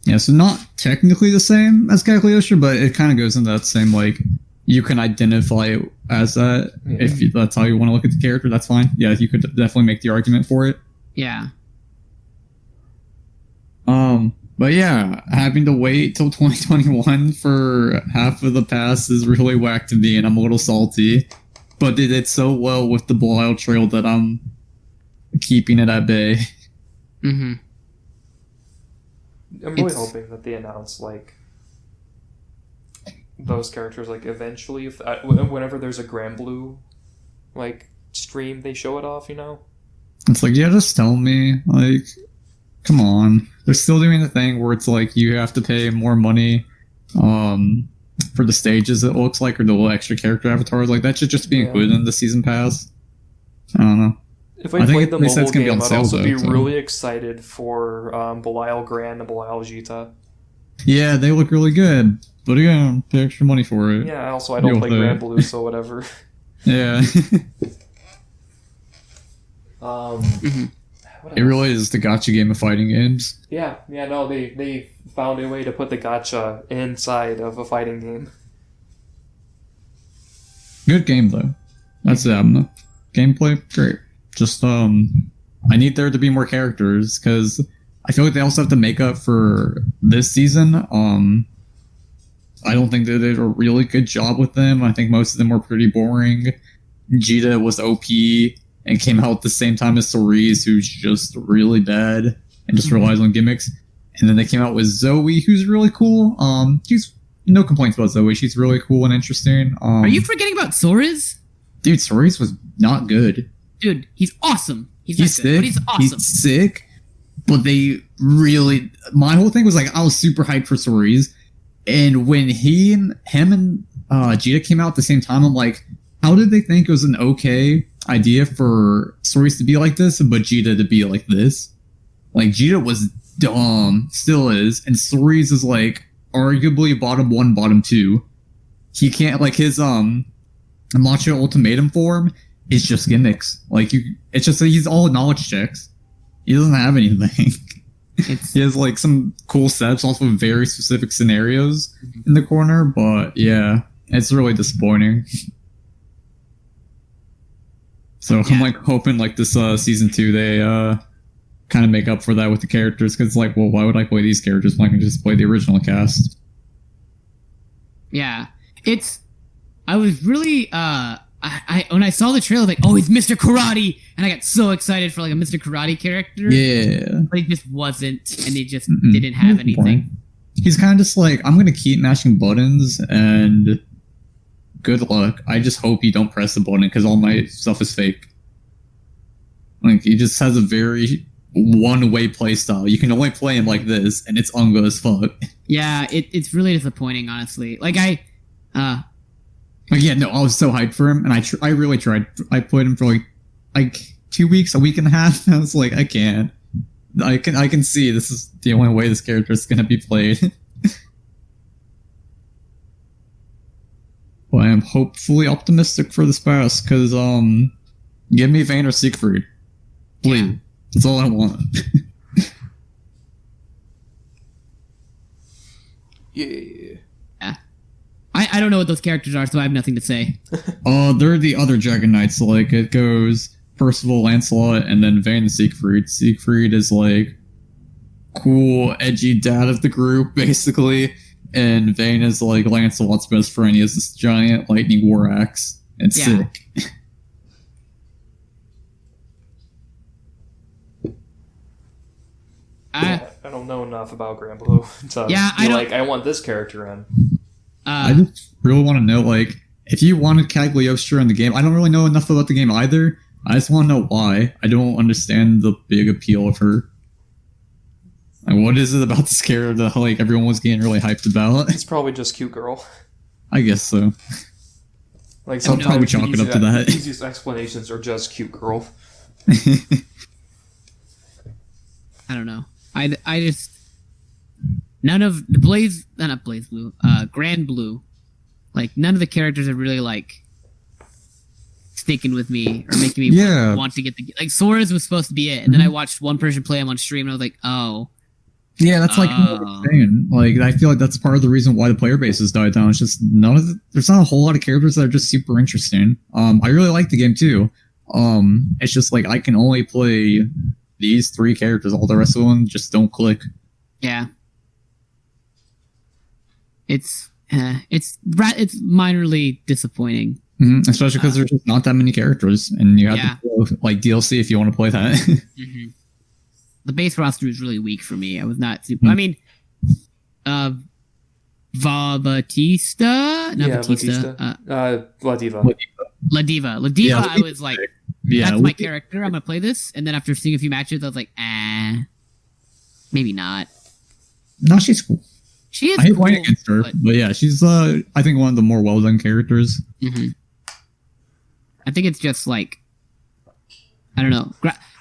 [SPEAKER 3] Yeah, so not technically the same as Cagliostro, but it kind of goes into that same, like, you can identify it as that.
[SPEAKER 1] Yeah.
[SPEAKER 3] If that's how you want to look at the character, that's fine. Yeah, you could definitely make the argument for it.
[SPEAKER 2] Yeah.
[SPEAKER 3] But yeah, having to wait till 2021 for half of the pass is really whack to me, and I'm a little salty. But they did so well with the Belial Trail that I'm keeping it at bay.
[SPEAKER 2] Mm-hmm.
[SPEAKER 1] I'm really
[SPEAKER 2] It's-
[SPEAKER 1] hoping that they announce like those characters like eventually, whenever there's a Grand Blue like stream, they show it off. You know.
[SPEAKER 3] It's like, yeah, just tell me. Like, come on. They're still doing the thing where it's like you have to pay more money for the stages, it looks like, or the little extra character avatars. Like, that should just be included in the season pass. I don't know.
[SPEAKER 1] If I
[SPEAKER 3] I think
[SPEAKER 1] played the
[SPEAKER 3] they said
[SPEAKER 1] mobile
[SPEAKER 3] it's gonna be
[SPEAKER 1] game,
[SPEAKER 3] on
[SPEAKER 1] I'd
[SPEAKER 3] sale,
[SPEAKER 1] also
[SPEAKER 3] though,
[SPEAKER 1] be
[SPEAKER 3] so-
[SPEAKER 1] really excited for Belial Gran and Belial Gita.
[SPEAKER 3] Yeah, they look really good. But again, pay extra money for it.
[SPEAKER 1] Yeah, also I don't
[SPEAKER 3] Deal
[SPEAKER 1] play
[SPEAKER 3] with
[SPEAKER 1] Grand
[SPEAKER 3] it.
[SPEAKER 1] Blue, so whatever.
[SPEAKER 3] Yeah.
[SPEAKER 1] What
[SPEAKER 3] It
[SPEAKER 1] else?
[SPEAKER 3] really is the gotcha game of fighting games.
[SPEAKER 1] Yeah, no, they found a way to put the gotcha inside of a fighting game.
[SPEAKER 3] Good game, though. That's it. Gameplay, great. Just, I need there to be more characters, because I feel like they also have to make up for this season. I don't think they did a really good job with them. I think most of them were pretty boring. Jita was OP and came out at the same time as Cerise, who's just really bad and just relies on gimmicks. And then they came out with Zoe, who's really cool. She's no complaints about Zoe. She's really cool and interesting.
[SPEAKER 2] Are you forgetting about Soares?
[SPEAKER 3] Dude, Cerise was not good.
[SPEAKER 2] Dude, he's awesome. He's
[SPEAKER 3] He's
[SPEAKER 2] not good, but
[SPEAKER 3] sick.
[SPEAKER 2] he's awesome.
[SPEAKER 3] He's sick. But they really, my whole thing was like, I was super hyped for Cerise. And when him and Jita came out at the same time, I'm like, how did they think it was an okay idea for Cerise to be like this, but Jita to be like this? Like, Jita was dumb, still is, and Cerise is like arguably bottom 1, bottom 2. He can't, like, his Macho Ultimatum form is just gimmicks. Like, it's just that he's all knowledge checks. He doesn't have anything.
[SPEAKER 2] It's
[SPEAKER 3] He has like some cool setups, also very specific scenarios in the corner, but yeah, it's really disappointing. So I'm like hoping like this season 2 they kind of make up for that with the characters, because it's like, well, why would I play these characters when I can just play the original cast?
[SPEAKER 2] yeah. I was really I when I saw the trailer, like, oh, it's Mr. Karate, and I got so excited for like a Mr. Karate character.
[SPEAKER 3] Yeah,
[SPEAKER 2] But it just wasn't, and they just
[SPEAKER 3] Mm-mm.
[SPEAKER 2] didn't have anything.
[SPEAKER 3] He's kind of just like, I'm gonna keep mashing buttons and good luck. I just hope you don't press the button because all my stuff is fake. Like, he just has a very one-way play style. You can only play him like this, and it's ungo as fuck.
[SPEAKER 2] Yeah, it's really disappointing, honestly. Like
[SPEAKER 3] Like, yeah, no, I was so hyped for him, and I really tried. I played him for like 2 weeks, a week and a half. And I was like, I can't. I can see this is the only way this character is gonna be played. But I am hopefully optimistic for this pass, because, give me Vayne or Siegfried. Please.
[SPEAKER 2] Yeah.
[SPEAKER 3] That's all I want.
[SPEAKER 1] Yeah.
[SPEAKER 2] I don't know what those characters are, so I have nothing to say.
[SPEAKER 3] They're the other Dragon Knights. Like, it goes Percival, Lancelot, and then Vayne and Siegfried. Siegfried is, like, cool, edgy dad of the group, basically. And Vayne is, like, Lancelot's best friend. He has this giant lightning war axe. It's sick.
[SPEAKER 1] I don't know enough about Grand Blue to I want this character in.
[SPEAKER 3] I just really want to know, like, if you wanted Cagliostro in the game, I don't really know enough about the game either. I just want to know why. I don't understand the big appeal of her. Like, what is it about this character that, like, everyone was getting really hyped about?
[SPEAKER 1] It's probably just cute girl.
[SPEAKER 3] I guess so.
[SPEAKER 1] Like,
[SPEAKER 3] I'll probably chalk it up to that.
[SPEAKER 1] The easiest explanations are just cute girl.
[SPEAKER 2] I don't know. I just none of the not Blaze Blue, Grand Blue, like none of the characters are really like sticking with me or making me want to get the like Sora's was supposed to be it, and then I watched one person play him on stream and I was like, oh.
[SPEAKER 3] Yeah, that's like what I'm saying. Like, I feel like that's part of the reason why the player base has died down. It's just there's not a whole lot of characters that are just super interesting. I really like the game too. It's just like I can only play these 3 characters. All the rest of them just don't click.
[SPEAKER 2] Yeah. It's minorly disappointing.
[SPEAKER 3] Mm-hmm. Especially because there's just not that many characters, and you have to go, like, DLC if you want to play that.
[SPEAKER 2] Mm-hmm. The base roster was really weak for me. I was not super. I mean, Batista, not Batista.
[SPEAKER 1] La Diva.
[SPEAKER 2] La Diva. I was like, that's my character. I'm gonna play this, and then after seeing a few matches, I was like, maybe not.
[SPEAKER 3] No, she's cool.
[SPEAKER 2] She is.
[SPEAKER 3] I hate
[SPEAKER 2] cool,
[SPEAKER 3] playing against her, but yeah, she's I think one of the more well done characters.
[SPEAKER 2] Mm-hmm. I think it's just like, I don't know.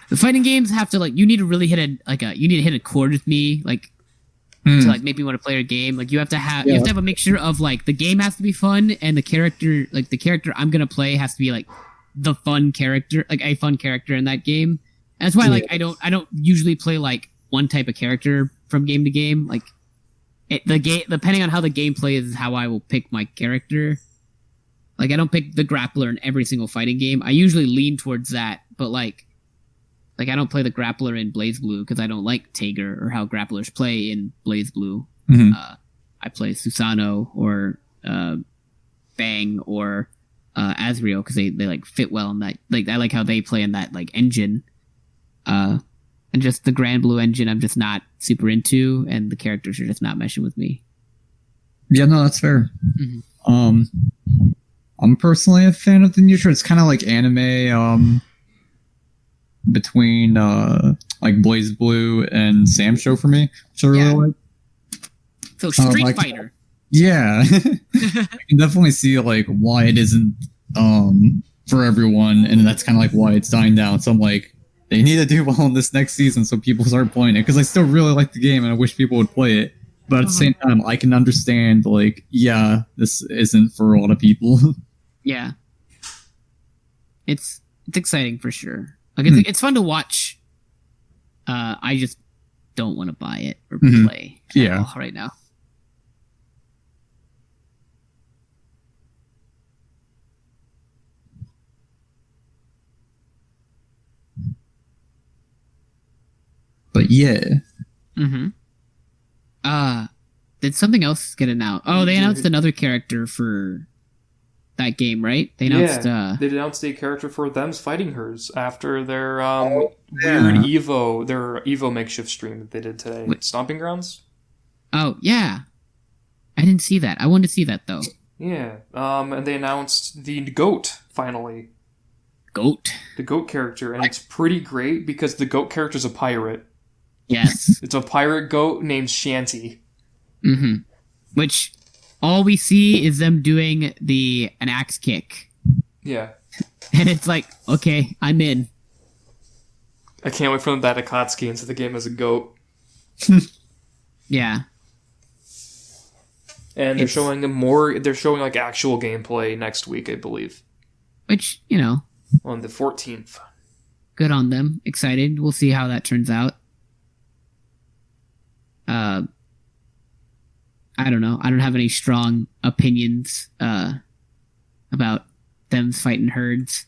[SPEAKER 2] The fighting games have to you need to really hit a chord with me, like to like make me want to play a game. Like you have to have a mixture of like the game has to be fun and the character I'm gonna play has to be like the fun character, like a fun character in that game. And that's why like I don't usually play like one type of character from game to game. Like the game, depending on how the gameplay is how I will pick my character. Like I don't pick the grappler in every single fighting game. I usually lean towards that, but like I don't play the grappler in Blaze Blue because I don't like Tager or how grapplers play in Blaze Blue.
[SPEAKER 3] Mm-hmm.
[SPEAKER 2] I play Susano or Bang or Azriel because they like fit well in that. Like I like how they play in that like engine. And just the Grand Blue engine I'm just not super into, and the characters are just not meshing with me.
[SPEAKER 3] Yeah, no, that's fair.
[SPEAKER 2] Mm-hmm.
[SPEAKER 3] I'm personally a fan of the neutral. It's kind of like anime. Between like Blaze Blue and Sam Show for me, which I really like.
[SPEAKER 2] So Street Fighter.
[SPEAKER 3] Yeah, I can definitely see like why it isn't for everyone, and that's kind of like why it's dying down. So I'm like, they need to do well in this next season so people start playing it, because I still really like the game and I wish people would play it. But at the same time, I can understand like, this isn't for a lot of people.
[SPEAKER 2] Yeah, it's exciting for sure. Like it's fun to watch. I just don't want to buy it or play right now.
[SPEAKER 3] But yeah.
[SPEAKER 2] Mm-hmm. Did something else get announced? Oh, they announced another character for that game, right? They announced
[SPEAKER 1] they announced a character for Them's Fighting Hers after their weird Evo makeshift stream that they did today. Stomping Grounds?
[SPEAKER 2] Oh, yeah. I didn't see that. I wanted to see that though.
[SPEAKER 1] Yeah. And they announced the goat finally.
[SPEAKER 2] Goat?
[SPEAKER 1] The goat character, and it's pretty great because the goat character is a pirate.
[SPEAKER 2] Yes.
[SPEAKER 1] It's a pirate goat named Shanty.
[SPEAKER 2] Mm-hmm. Which all we see is them doing an axe kick.
[SPEAKER 1] Yeah.
[SPEAKER 2] And it's like, okay, I'm in.
[SPEAKER 1] I can't wait for them to add Akatsuki into the game as a goat.
[SPEAKER 2] Yeah.
[SPEAKER 1] And they're
[SPEAKER 2] It's-
[SPEAKER 1] showing them more. They're showing like actual gameplay next week, I believe,
[SPEAKER 2] which,
[SPEAKER 1] on the 14th.
[SPEAKER 2] good on them. Excited. We'll see how that turns out. I don't know. I don't have any strong opinions about them fighting herds.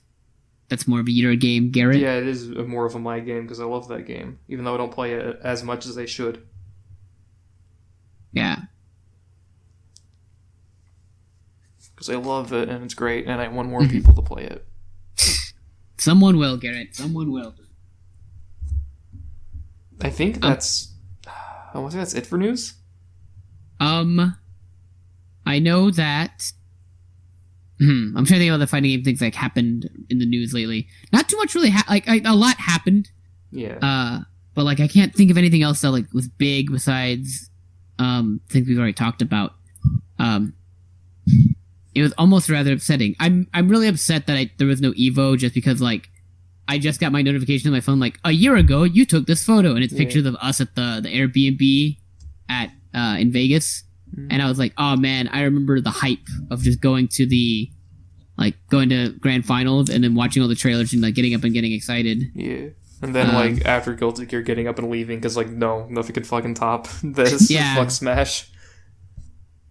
[SPEAKER 2] That's more of a your game, Garrett.
[SPEAKER 1] Yeah, it is more of a my game because I love that game, even though I don't play it as much as I should.
[SPEAKER 2] Yeah.
[SPEAKER 1] Because I love it and it's great, and I want more people to play it.
[SPEAKER 2] Someone will, Garrett. Someone will.
[SPEAKER 1] I think that's. I think that's it for news.
[SPEAKER 2] I know that. I'm trying to think of the fighting game things like happened in the news lately. Not too much really. A lot happened.
[SPEAKER 1] Yeah.
[SPEAKER 2] But like I can't think of anything else that like was big besides things we've already talked about. It was almost rather upsetting. I'm really upset that there was no Evo just because like I just got my notification on my phone like a year ago you took this photo and it's pictures of us at the Airbnb at in Vegas. And I was like, oh man, I remember the hype of just going to grand finals and then watching all the trailers and like getting up and getting excited.
[SPEAKER 1] Yeah. And then like after Guilty Gear getting up and leaving because like nothing could fucking top this. Fuck Smash.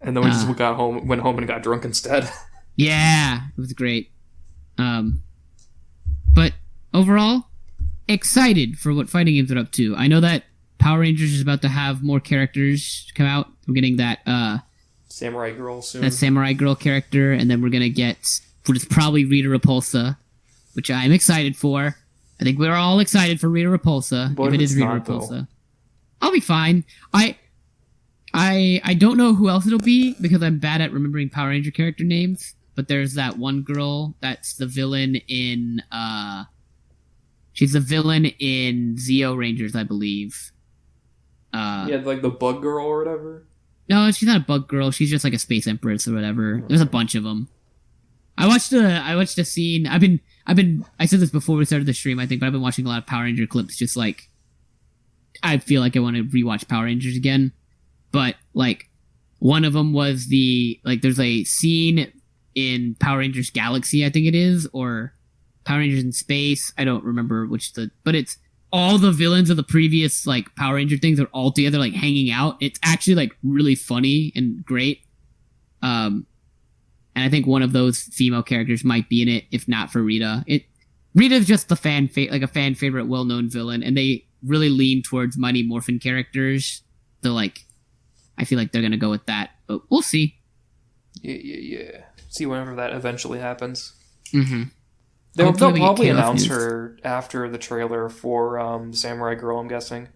[SPEAKER 1] And then we just went home and got drunk instead.
[SPEAKER 2] Yeah, it was great. But overall, excited for what fighting games are up to. I know that Power Rangers is about to have more characters come out. We're getting that
[SPEAKER 1] Samurai Girl soon.
[SPEAKER 2] That Samurai Girl character, and then we're gonna get what is probably Rita Repulsa, which I'm excited for. I think we're all excited for Rita Repulsa.
[SPEAKER 1] What
[SPEAKER 2] if it is Rita Repulsa, I'll be fine. I don't know who else it'll be because I'm bad at remembering Power Ranger character names. But there's that one girl that's the villain in she's the villain in Zeo Rangers, I believe.
[SPEAKER 1] Yeah, like the bug girl or whatever.
[SPEAKER 2] No, she's not a bug girl. She's just like a space empress or whatever. There's a bunch of them. I watched a scene. I said this before we started the stream, I think, but I've been watching a lot of Power Ranger clips. Just like, I feel like I want to rewatch Power Rangers again. But like, one of them was there's a scene in Power Rangers Galaxy, I think it is, or Power Rangers in Space. I don't remember but it's all the villains of the previous like Power Ranger things are all together like hanging out. It's actually like really funny and great. And I think one of those female characters might be in it, if not for Rita. Rita's just the fan favorite, well-known villain, and they really lean towards Mighty Morphin characters. So like, I feel like they're gonna go with that, but we'll see.
[SPEAKER 1] Yeah. See whenever that eventually happens.
[SPEAKER 2] Mm-hmm.
[SPEAKER 1] They'll
[SPEAKER 2] Hopefully we get
[SPEAKER 1] probably
[SPEAKER 2] KOF
[SPEAKER 1] announce
[SPEAKER 2] news.
[SPEAKER 1] her after the trailer for Samurai Girl, I'm guessing.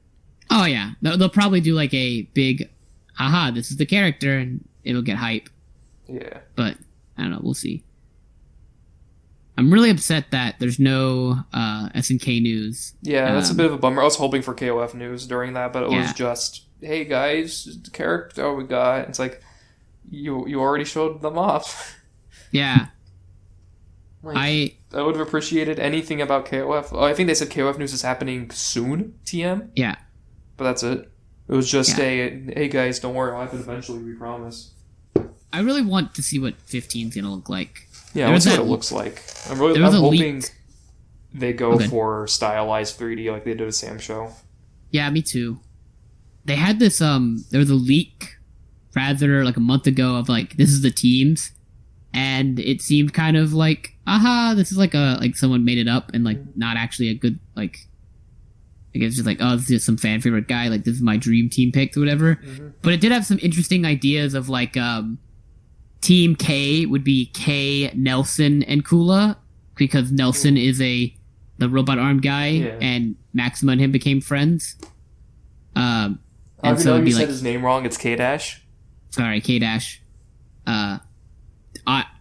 [SPEAKER 2] Oh yeah, they'll probably do like a big, haha, this is the character, and it'll get hype.
[SPEAKER 1] Yeah.
[SPEAKER 2] But I don't know, we'll see. I'm really upset that there's no SNK news.
[SPEAKER 1] Yeah, that's a bit of a bummer. I was hoping for KOF news during that, but it was just, hey guys, the character we got. It's like, you already showed them off.
[SPEAKER 2] Yeah.
[SPEAKER 1] I would have appreciated anything about KOF. Oh, I think they said KOF news is happening soon, TM.
[SPEAKER 2] Yeah.
[SPEAKER 1] But that's it. It was just hey guys, don't worry, I'll have it eventually, we promise.
[SPEAKER 2] I really want to see what 15 is going to look like.
[SPEAKER 1] Yeah, let's see what it looks like. I'm hoping they go for stylized 3D like they did with Sam Show.
[SPEAKER 2] Yeah, me too. They had this, there was a leak rather like a month ago of like, this is the teams. And it seemed kind of like, aha, this is like someone made it up and like not actually a good, like, I guess just like, oh, this is just some fan favorite guy, like this is my dream team pick or whatever. Mm-hmm. But it did have some interesting ideas of like, Team K would be K, Nelson, and Kula, because Nelson is the robot arm guy, and Maxima and him became friends.
[SPEAKER 1] And so you said his name wrong, it's K-Dash?
[SPEAKER 2] Sorry, K-Dash. I'm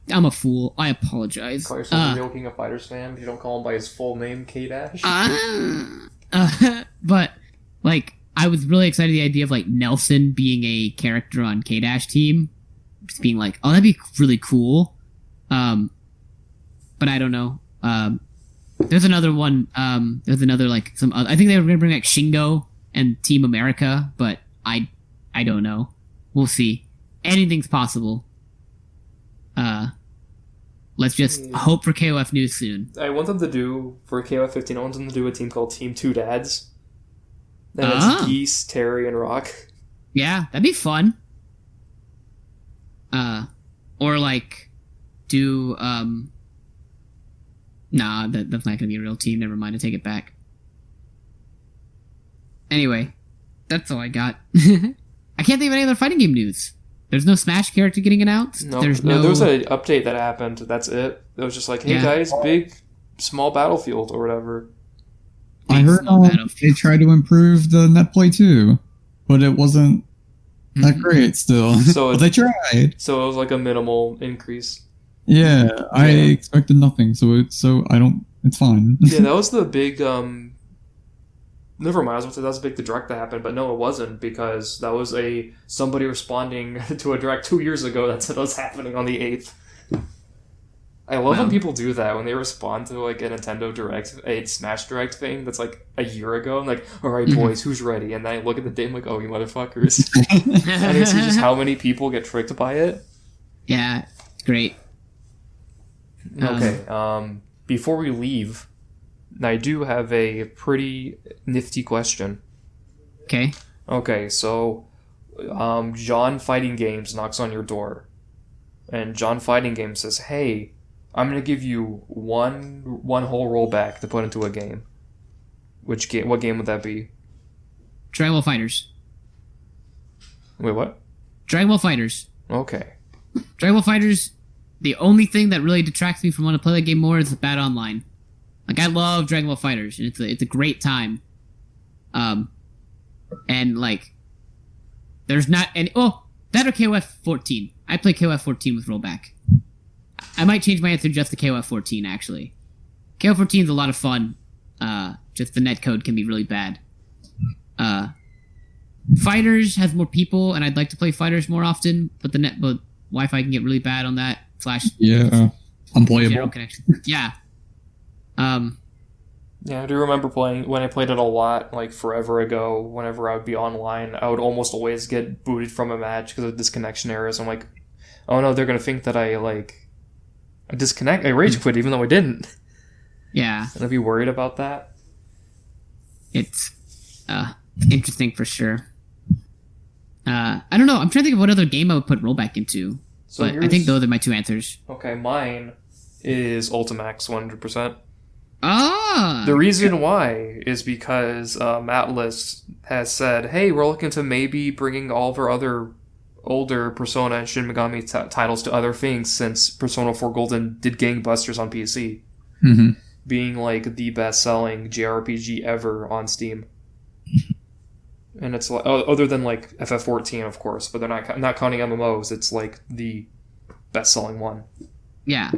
[SPEAKER 2] a fool. I apologize.
[SPEAKER 1] Call yourself a real King of Fighters fan if you don't call him by his full name, K-Dash?
[SPEAKER 2] But, like, I was really excited the idea of, like, Nelson being a character on K-Dash team. Just being like, oh, that'd be really cool. But I don't know. There's another one. There's another, like, some other... I think they were going to bring back Shingo and Team America, but I don't know. We'll see. anything's possible. Let's just hope for KOF news soon.
[SPEAKER 1] I want them to do, for KOF 15, I want them to do a team called Team Two Dads. And it's Geese, Terry, and Rock.
[SPEAKER 2] Yeah, that'd be fun. Or like do nah, that's not gonna be a real team. Never mind, I take it back. Anyway, that's all I got. I can't think of any other fighting game news. There's no Smash character getting announced.
[SPEAKER 1] No,
[SPEAKER 2] There's
[SPEAKER 1] there was an update that happened. That's it. It was just like, hey guys, big, small battlefield or whatever.
[SPEAKER 3] I heard they tried to improve the net play too, but it wasn't that great still. But they tried.
[SPEAKER 1] So it was like a minimal increase.
[SPEAKER 3] Yeah, I expected nothing. It's fine.
[SPEAKER 1] Yeah, that was the big. Never mind. I was going to say that was big the direct that happened, but no, it wasn't, because that was somebody responding to a direct 2 years ago that said it was happening on the 8th. I love when people do that, when they respond to like a Nintendo Direct, a Smash Direct thing that's like a year ago. I'm like, all right, boys, who's ready? And then I look at the date, I'm like, oh, you motherfuckers. And I see just how many people get tricked by it.
[SPEAKER 2] Yeah, it's great.
[SPEAKER 1] Okay, before we leave, I do have a pretty nifty question.
[SPEAKER 2] Okay.
[SPEAKER 1] Okay, so John Fighting Games knocks on your door, and John Fighting Games says, hey, I'm going to give you one whole rollback to put into a game. What game would that be?
[SPEAKER 2] Dragon Ball Fighters.
[SPEAKER 1] Wait, what?
[SPEAKER 2] Dragon Ball Fighters.
[SPEAKER 1] Okay.
[SPEAKER 2] Dragon Ball Fighters, the only thing that really detracts me from wanting to play that game more is the bad online. Like, I love Dragon Ball Fighters, and it's a great time. And, like, there's not any... Oh, that or KOF 14. I play KOF 14 with rollback. I might change my answer just to KOF 14, actually. KOF 14 is a lot of fun. Just the netcode can be really bad. Fighters has more people, and I'd like to play Fighters more often, but but Wi-Fi can get really bad on that.
[SPEAKER 3] Yeah, unplayable.
[SPEAKER 2] Connection. Yeah.
[SPEAKER 1] Yeah, I do remember when I played it a lot, like forever ago, whenever I would be online, I would almost always get booted from a match because of disconnection errors. I'm like, oh no, they're going to think that I rage quit even though I didn't.
[SPEAKER 2] Yeah.
[SPEAKER 1] And I'd be worried about that.
[SPEAKER 2] It's interesting for sure. I don't know. I'm trying to think of what other game I would put rollback into. So but I think those are my two answers.
[SPEAKER 1] Okay, mine is Ultimax 100%.
[SPEAKER 2] Ah!
[SPEAKER 1] The reason why is because Atlas has said, hey, we're looking to maybe bringing all of our other older Persona and Shin Megami titles to other things, since Persona 4 Golden did gangbusters on PC.
[SPEAKER 3] Mm-hmm.
[SPEAKER 1] Being like the best-selling JRPG ever on Steam. And it's like, other than like FF14, of course, but they're not counting MMOs. It's like the best-selling one.
[SPEAKER 2] Yeah.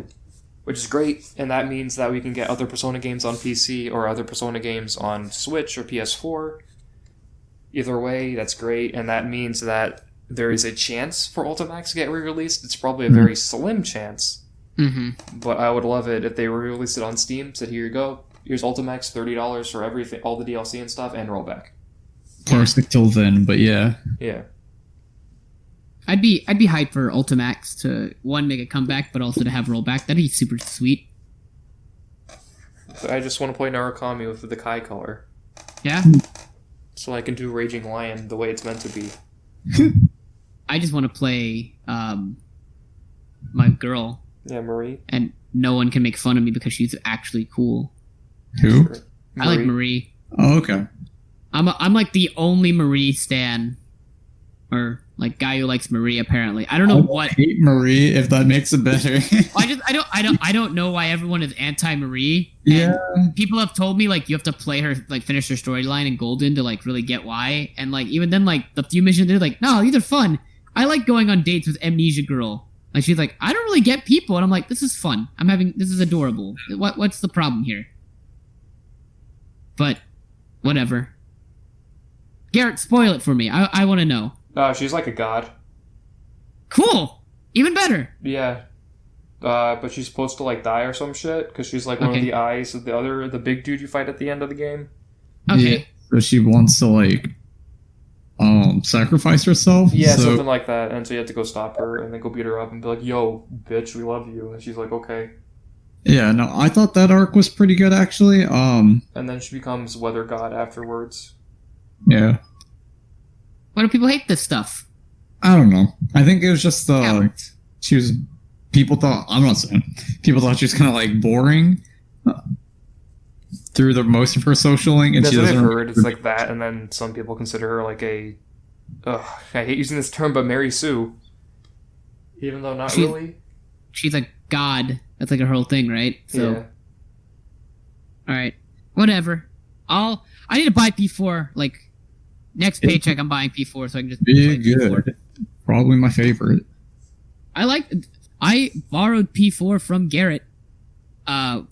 [SPEAKER 1] Which is great, and that means that we can get other Persona games on PC or other Persona games on Switch or PS4. Either way, that's great, and that means that there is a chance for Ultimax to get re-released. It's probably a very slim chance, but I would love it if they re-released it on Steam. Said, here you go, here's Ultimax, $30 for everything, all the DLC and stuff, and rollback.
[SPEAKER 3] Or stick till then, but yeah.
[SPEAKER 1] Yeah.
[SPEAKER 2] I'd be hyped for Ultimax to, one, make a comeback, but also to have rollback. That'd be super sweet.
[SPEAKER 1] I just want to play Narukami with the Kai color.
[SPEAKER 2] Yeah?
[SPEAKER 1] So I can do Raging Lion the way it's meant to be.
[SPEAKER 2] I just want to play my girl.
[SPEAKER 1] Yeah, Marie.
[SPEAKER 2] And no one can make fun of me because she's actually cool.
[SPEAKER 3] Who?
[SPEAKER 1] Sure.
[SPEAKER 2] I like Marie.
[SPEAKER 3] Oh, okay.
[SPEAKER 2] I'm like the only Marie stan. Or like guy who likes Marie, apparently. I don't know what.
[SPEAKER 3] I hate Marie, if that makes it better.
[SPEAKER 2] I don't know why everyone is anti-Marie.
[SPEAKER 3] Yeah.
[SPEAKER 2] People have told me like you have to play her, like finish her storyline in Golden to like really get why. And like even then, like the few missions they're like, no, these are fun. I like going on dates with Amnesia Girl. Like she's like, I don't really get people, and I'm like, this is fun. This is adorable. What's the problem here? But whatever. Garrett, spoil it for me. I want to know.
[SPEAKER 1] She's like a god.
[SPEAKER 2] Cool. Even better.
[SPEAKER 1] Yeah. But she's supposed to like die or some shit because she's like one of the eyes of the big dude you fight at the end of the game.
[SPEAKER 2] Okay.
[SPEAKER 3] Yeah, so she wants to like sacrifice herself.
[SPEAKER 1] Yeah,
[SPEAKER 3] so,
[SPEAKER 1] something like that. And so you have to go stop her and then go beat her up and be like, "Yo, bitch, we love you." And she's like, "Okay."
[SPEAKER 3] Yeah, no, I thought that arc was pretty good actually.
[SPEAKER 1] And then she becomes Weather God afterwards.
[SPEAKER 3] Yeah.
[SPEAKER 2] Why do people hate this stuff?
[SPEAKER 3] I don't know. I think it was just
[SPEAKER 2] Cowards.
[SPEAKER 3] she was. People thought I'm not saying. People thought she was kind of like boring through the most of her social link, and
[SPEAKER 1] That's
[SPEAKER 3] she
[SPEAKER 1] what I've
[SPEAKER 3] doesn't.
[SPEAKER 1] heard. It's like that, and then some people consider her like a. I hate using this term, but Mary Sue. Even though not really.
[SPEAKER 2] She's a god. That's like her whole thing, right? So,
[SPEAKER 1] Yeah.
[SPEAKER 2] all right, whatever. I need to buy P4. Like next paycheck, I'm buying P4 so I can just
[SPEAKER 3] Be
[SPEAKER 2] play P4.
[SPEAKER 3] good. Probably my favorite.
[SPEAKER 2] I borrowed P4 from Garrett,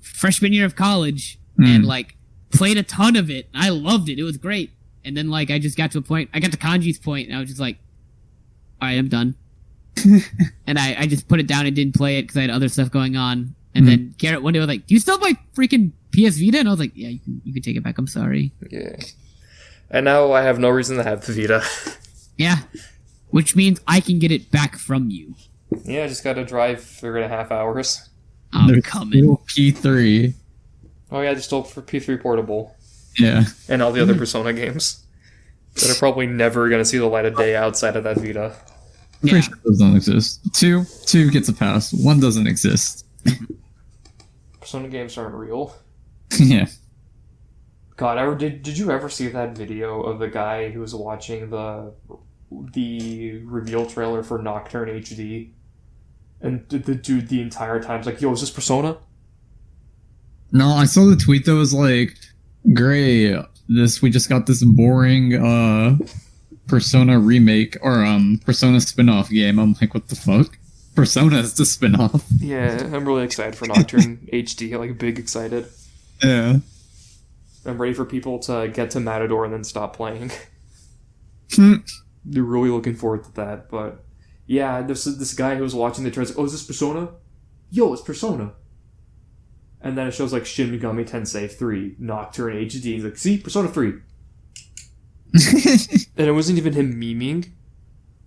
[SPEAKER 2] freshman year of college, and like played a ton of it. I loved it. It was great. And then like I just got to a point. I got to Kanji's point, and I was just like, "All right, I'm done." And I just put it down and didn't play it because I had other stuff going on. And then Garrett one day was like, "Do you still have my freaking PS Vita?" And I was like, "Yeah, you can take it back. I'm sorry."
[SPEAKER 1] Yeah. And now I have no reason to have the Vita.
[SPEAKER 2] Yeah, which means I can get it back from you.
[SPEAKER 1] Yeah, I just gotta drive 3.5 hours.
[SPEAKER 2] I'm
[SPEAKER 3] There's
[SPEAKER 2] coming.
[SPEAKER 3] still P3.
[SPEAKER 1] Oh yeah, I just stole for P3 Portable.
[SPEAKER 3] Yeah.
[SPEAKER 1] And all the other Persona games. That are probably never gonna see the light of day outside of that Vita.
[SPEAKER 3] I'm pretty sure those don't exist. Two gets a pass. One doesn't exist.
[SPEAKER 1] Persona games aren't real.
[SPEAKER 3] Yeah.
[SPEAKER 1] God, did you ever see that video of the guy who was watching the reveal trailer for Nocturne HD? And the dude the entire time's like, "Yo, is this Persona?"
[SPEAKER 3] No, I saw the tweet that was like, "Great, we just got this boring Persona remake or Persona spin-off game." I'm like, what the fuck? Persona is the spin-off.
[SPEAKER 1] Yeah, I'm really excited for Nocturne HD. Like, big excited.
[SPEAKER 3] Yeah.
[SPEAKER 1] I'm ready for people to get to Matador and then stop playing.
[SPEAKER 3] Hmm.
[SPEAKER 1] They're really looking forward to that. But yeah, this guy who was watching the trailer, like, "Oh, is this Persona? Yo, it's Persona." And then it shows like Shin Megami Tensei 3 Nocturne HD. He's like, "See, Persona 3." And it wasn't even him memeing.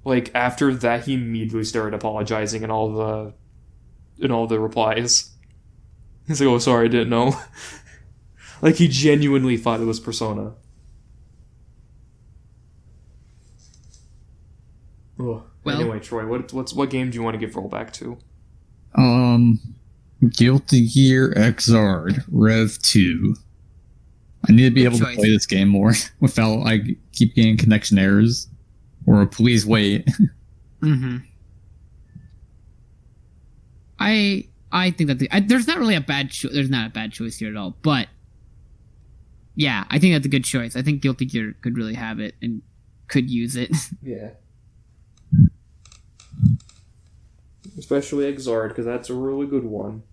[SPEAKER 1] Like after that, he immediately started apologizing in all the replies. He's like, "Oh, sorry, I didn't know." Like he genuinely thought it was Persona. Ugh.
[SPEAKER 2] Well-
[SPEAKER 1] Anyway, Troy, what game do you want to give rollback to?
[SPEAKER 3] Guilty Gear Xrd Rev 2. I need to be
[SPEAKER 2] Good
[SPEAKER 3] able
[SPEAKER 2] choice.
[SPEAKER 3] to play this game more without I keep getting connection errors. Or please wait.
[SPEAKER 2] Mm-hmm. I think that there's not really a bad there's not a bad choice here at all, but yeah, I think that's a good choice. I think Guilty Gear could really have it and could use it.
[SPEAKER 1] Yeah. Especially Xrd, because that's a really good one.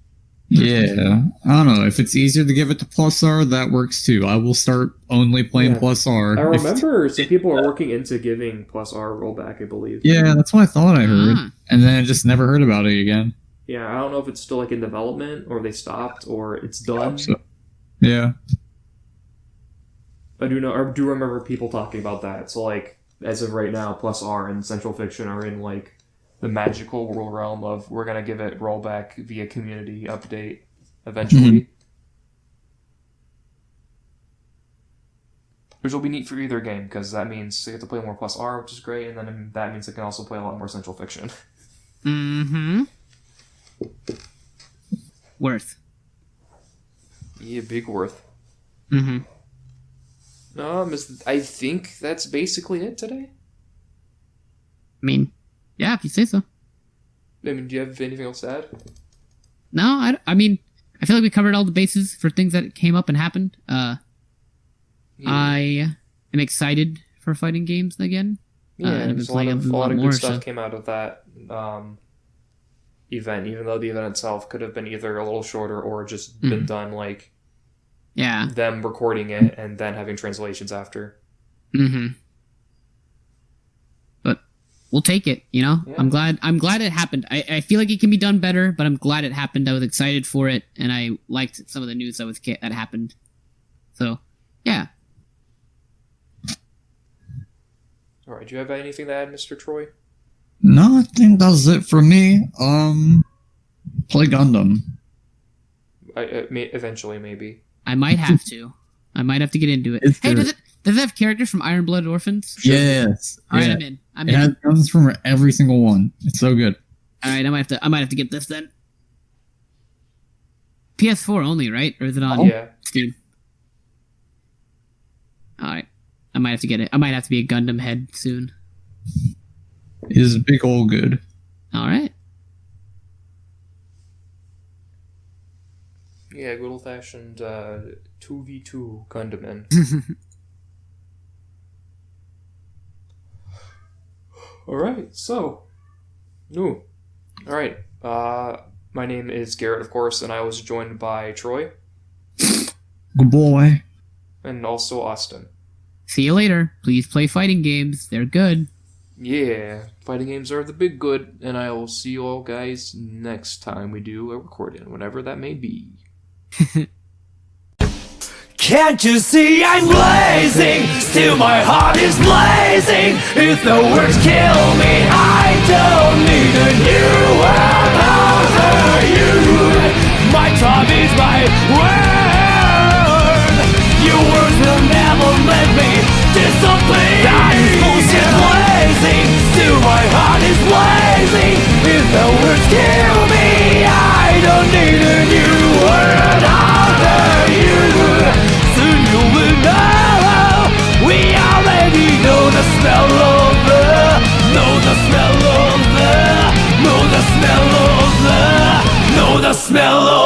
[SPEAKER 3] Yeah. I don't know. If it's easier to give it to Plus R, that works too. I will start only playing
[SPEAKER 1] Yeah.
[SPEAKER 3] Plus R.
[SPEAKER 1] I remember some people are working into giving Plus R rollback, I believe.
[SPEAKER 3] Yeah, that's what I thought I heard.
[SPEAKER 2] Ah.
[SPEAKER 3] And then I just never heard about it again.
[SPEAKER 1] Yeah, I don't know if it's still like in development or they stopped or it's done.
[SPEAKER 3] So, yeah.
[SPEAKER 1] I do remember people talking about that. So like as of right now, Plus R and Central Fiction are in like the magical world realm of we're gonna give it rollback via community update eventually. Which will be neat for either game because that means they get to play more Plus R, which is great, and then that means they can also play a lot more Central Fiction.
[SPEAKER 2] Mm-hmm. Worth.
[SPEAKER 1] Yeah, big worth.
[SPEAKER 2] Mm-hmm.
[SPEAKER 1] I think that's basically it today.
[SPEAKER 2] I mean, yeah, if you say so.
[SPEAKER 1] I mean, do you have anything else to add?
[SPEAKER 2] No, I mean, I feel like we covered all the bases for things that came up and happened.
[SPEAKER 1] Yeah.
[SPEAKER 2] I am excited for fighting games again.
[SPEAKER 1] Yeah,
[SPEAKER 2] and I've been
[SPEAKER 1] there's a
[SPEAKER 2] playing
[SPEAKER 1] lot
[SPEAKER 2] a lot
[SPEAKER 1] of
[SPEAKER 2] more,
[SPEAKER 1] good stuff
[SPEAKER 2] so-
[SPEAKER 1] came out of that event, even though the event itself could have been either a little shorter or just been done like
[SPEAKER 2] Yeah.
[SPEAKER 1] them recording it and then having translations after.
[SPEAKER 2] Mm-hmm. But we'll take it, you know?
[SPEAKER 1] Yeah.
[SPEAKER 2] I'm glad it happened. I feel like it can be done better, but I'm glad it happened. I was excited for it, and I liked some of the news that happened. So, yeah.
[SPEAKER 1] All right, do you have anything to add, Mr. Troy?
[SPEAKER 3] No, I think that's it for me. Play Gundam.
[SPEAKER 1] Eventually, maybe.
[SPEAKER 2] I might have to. I might have to get into it.
[SPEAKER 3] It's
[SPEAKER 2] Hey,
[SPEAKER 3] good.
[SPEAKER 2] does it have characters from Iron Blood Orphans?
[SPEAKER 3] Yes.
[SPEAKER 2] All right,
[SPEAKER 3] yeah.
[SPEAKER 2] I'm in. I'm
[SPEAKER 3] It
[SPEAKER 2] in.
[SPEAKER 3] has guns from every single one. It's so good.
[SPEAKER 2] All right, I might have to get this then. PS4 only, right? Or is it on
[SPEAKER 1] Yeah.
[SPEAKER 2] Steam? All right, I might have to get it. I might have to be a Gundam head soon.
[SPEAKER 3] It is a big old good.
[SPEAKER 2] All right.
[SPEAKER 1] Yeah, good old-fashioned 2v2 Gundam. Alright, so. All right. My name is Garrett, of course, and I was joined by Troy.
[SPEAKER 3] Good boy.
[SPEAKER 1] And also Austin.
[SPEAKER 2] See you later. Please play fighting games. They're good.
[SPEAKER 1] Yeah, fighting games are the big good, and I will see you all guys next time we do a recording, whenever that may be.
[SPEAKER 4] Can't you see I'm blazing? Still my heart is blazing. If the words kill me, I don't need a new world over you. My time is my word. Your words will never let me disappear. That is bullshit blazing. Still my heart is blazing. If the words kill me, I don't need a new world over you. Soon you will know. We already know the smell of know the smell of know the smell of know the smell of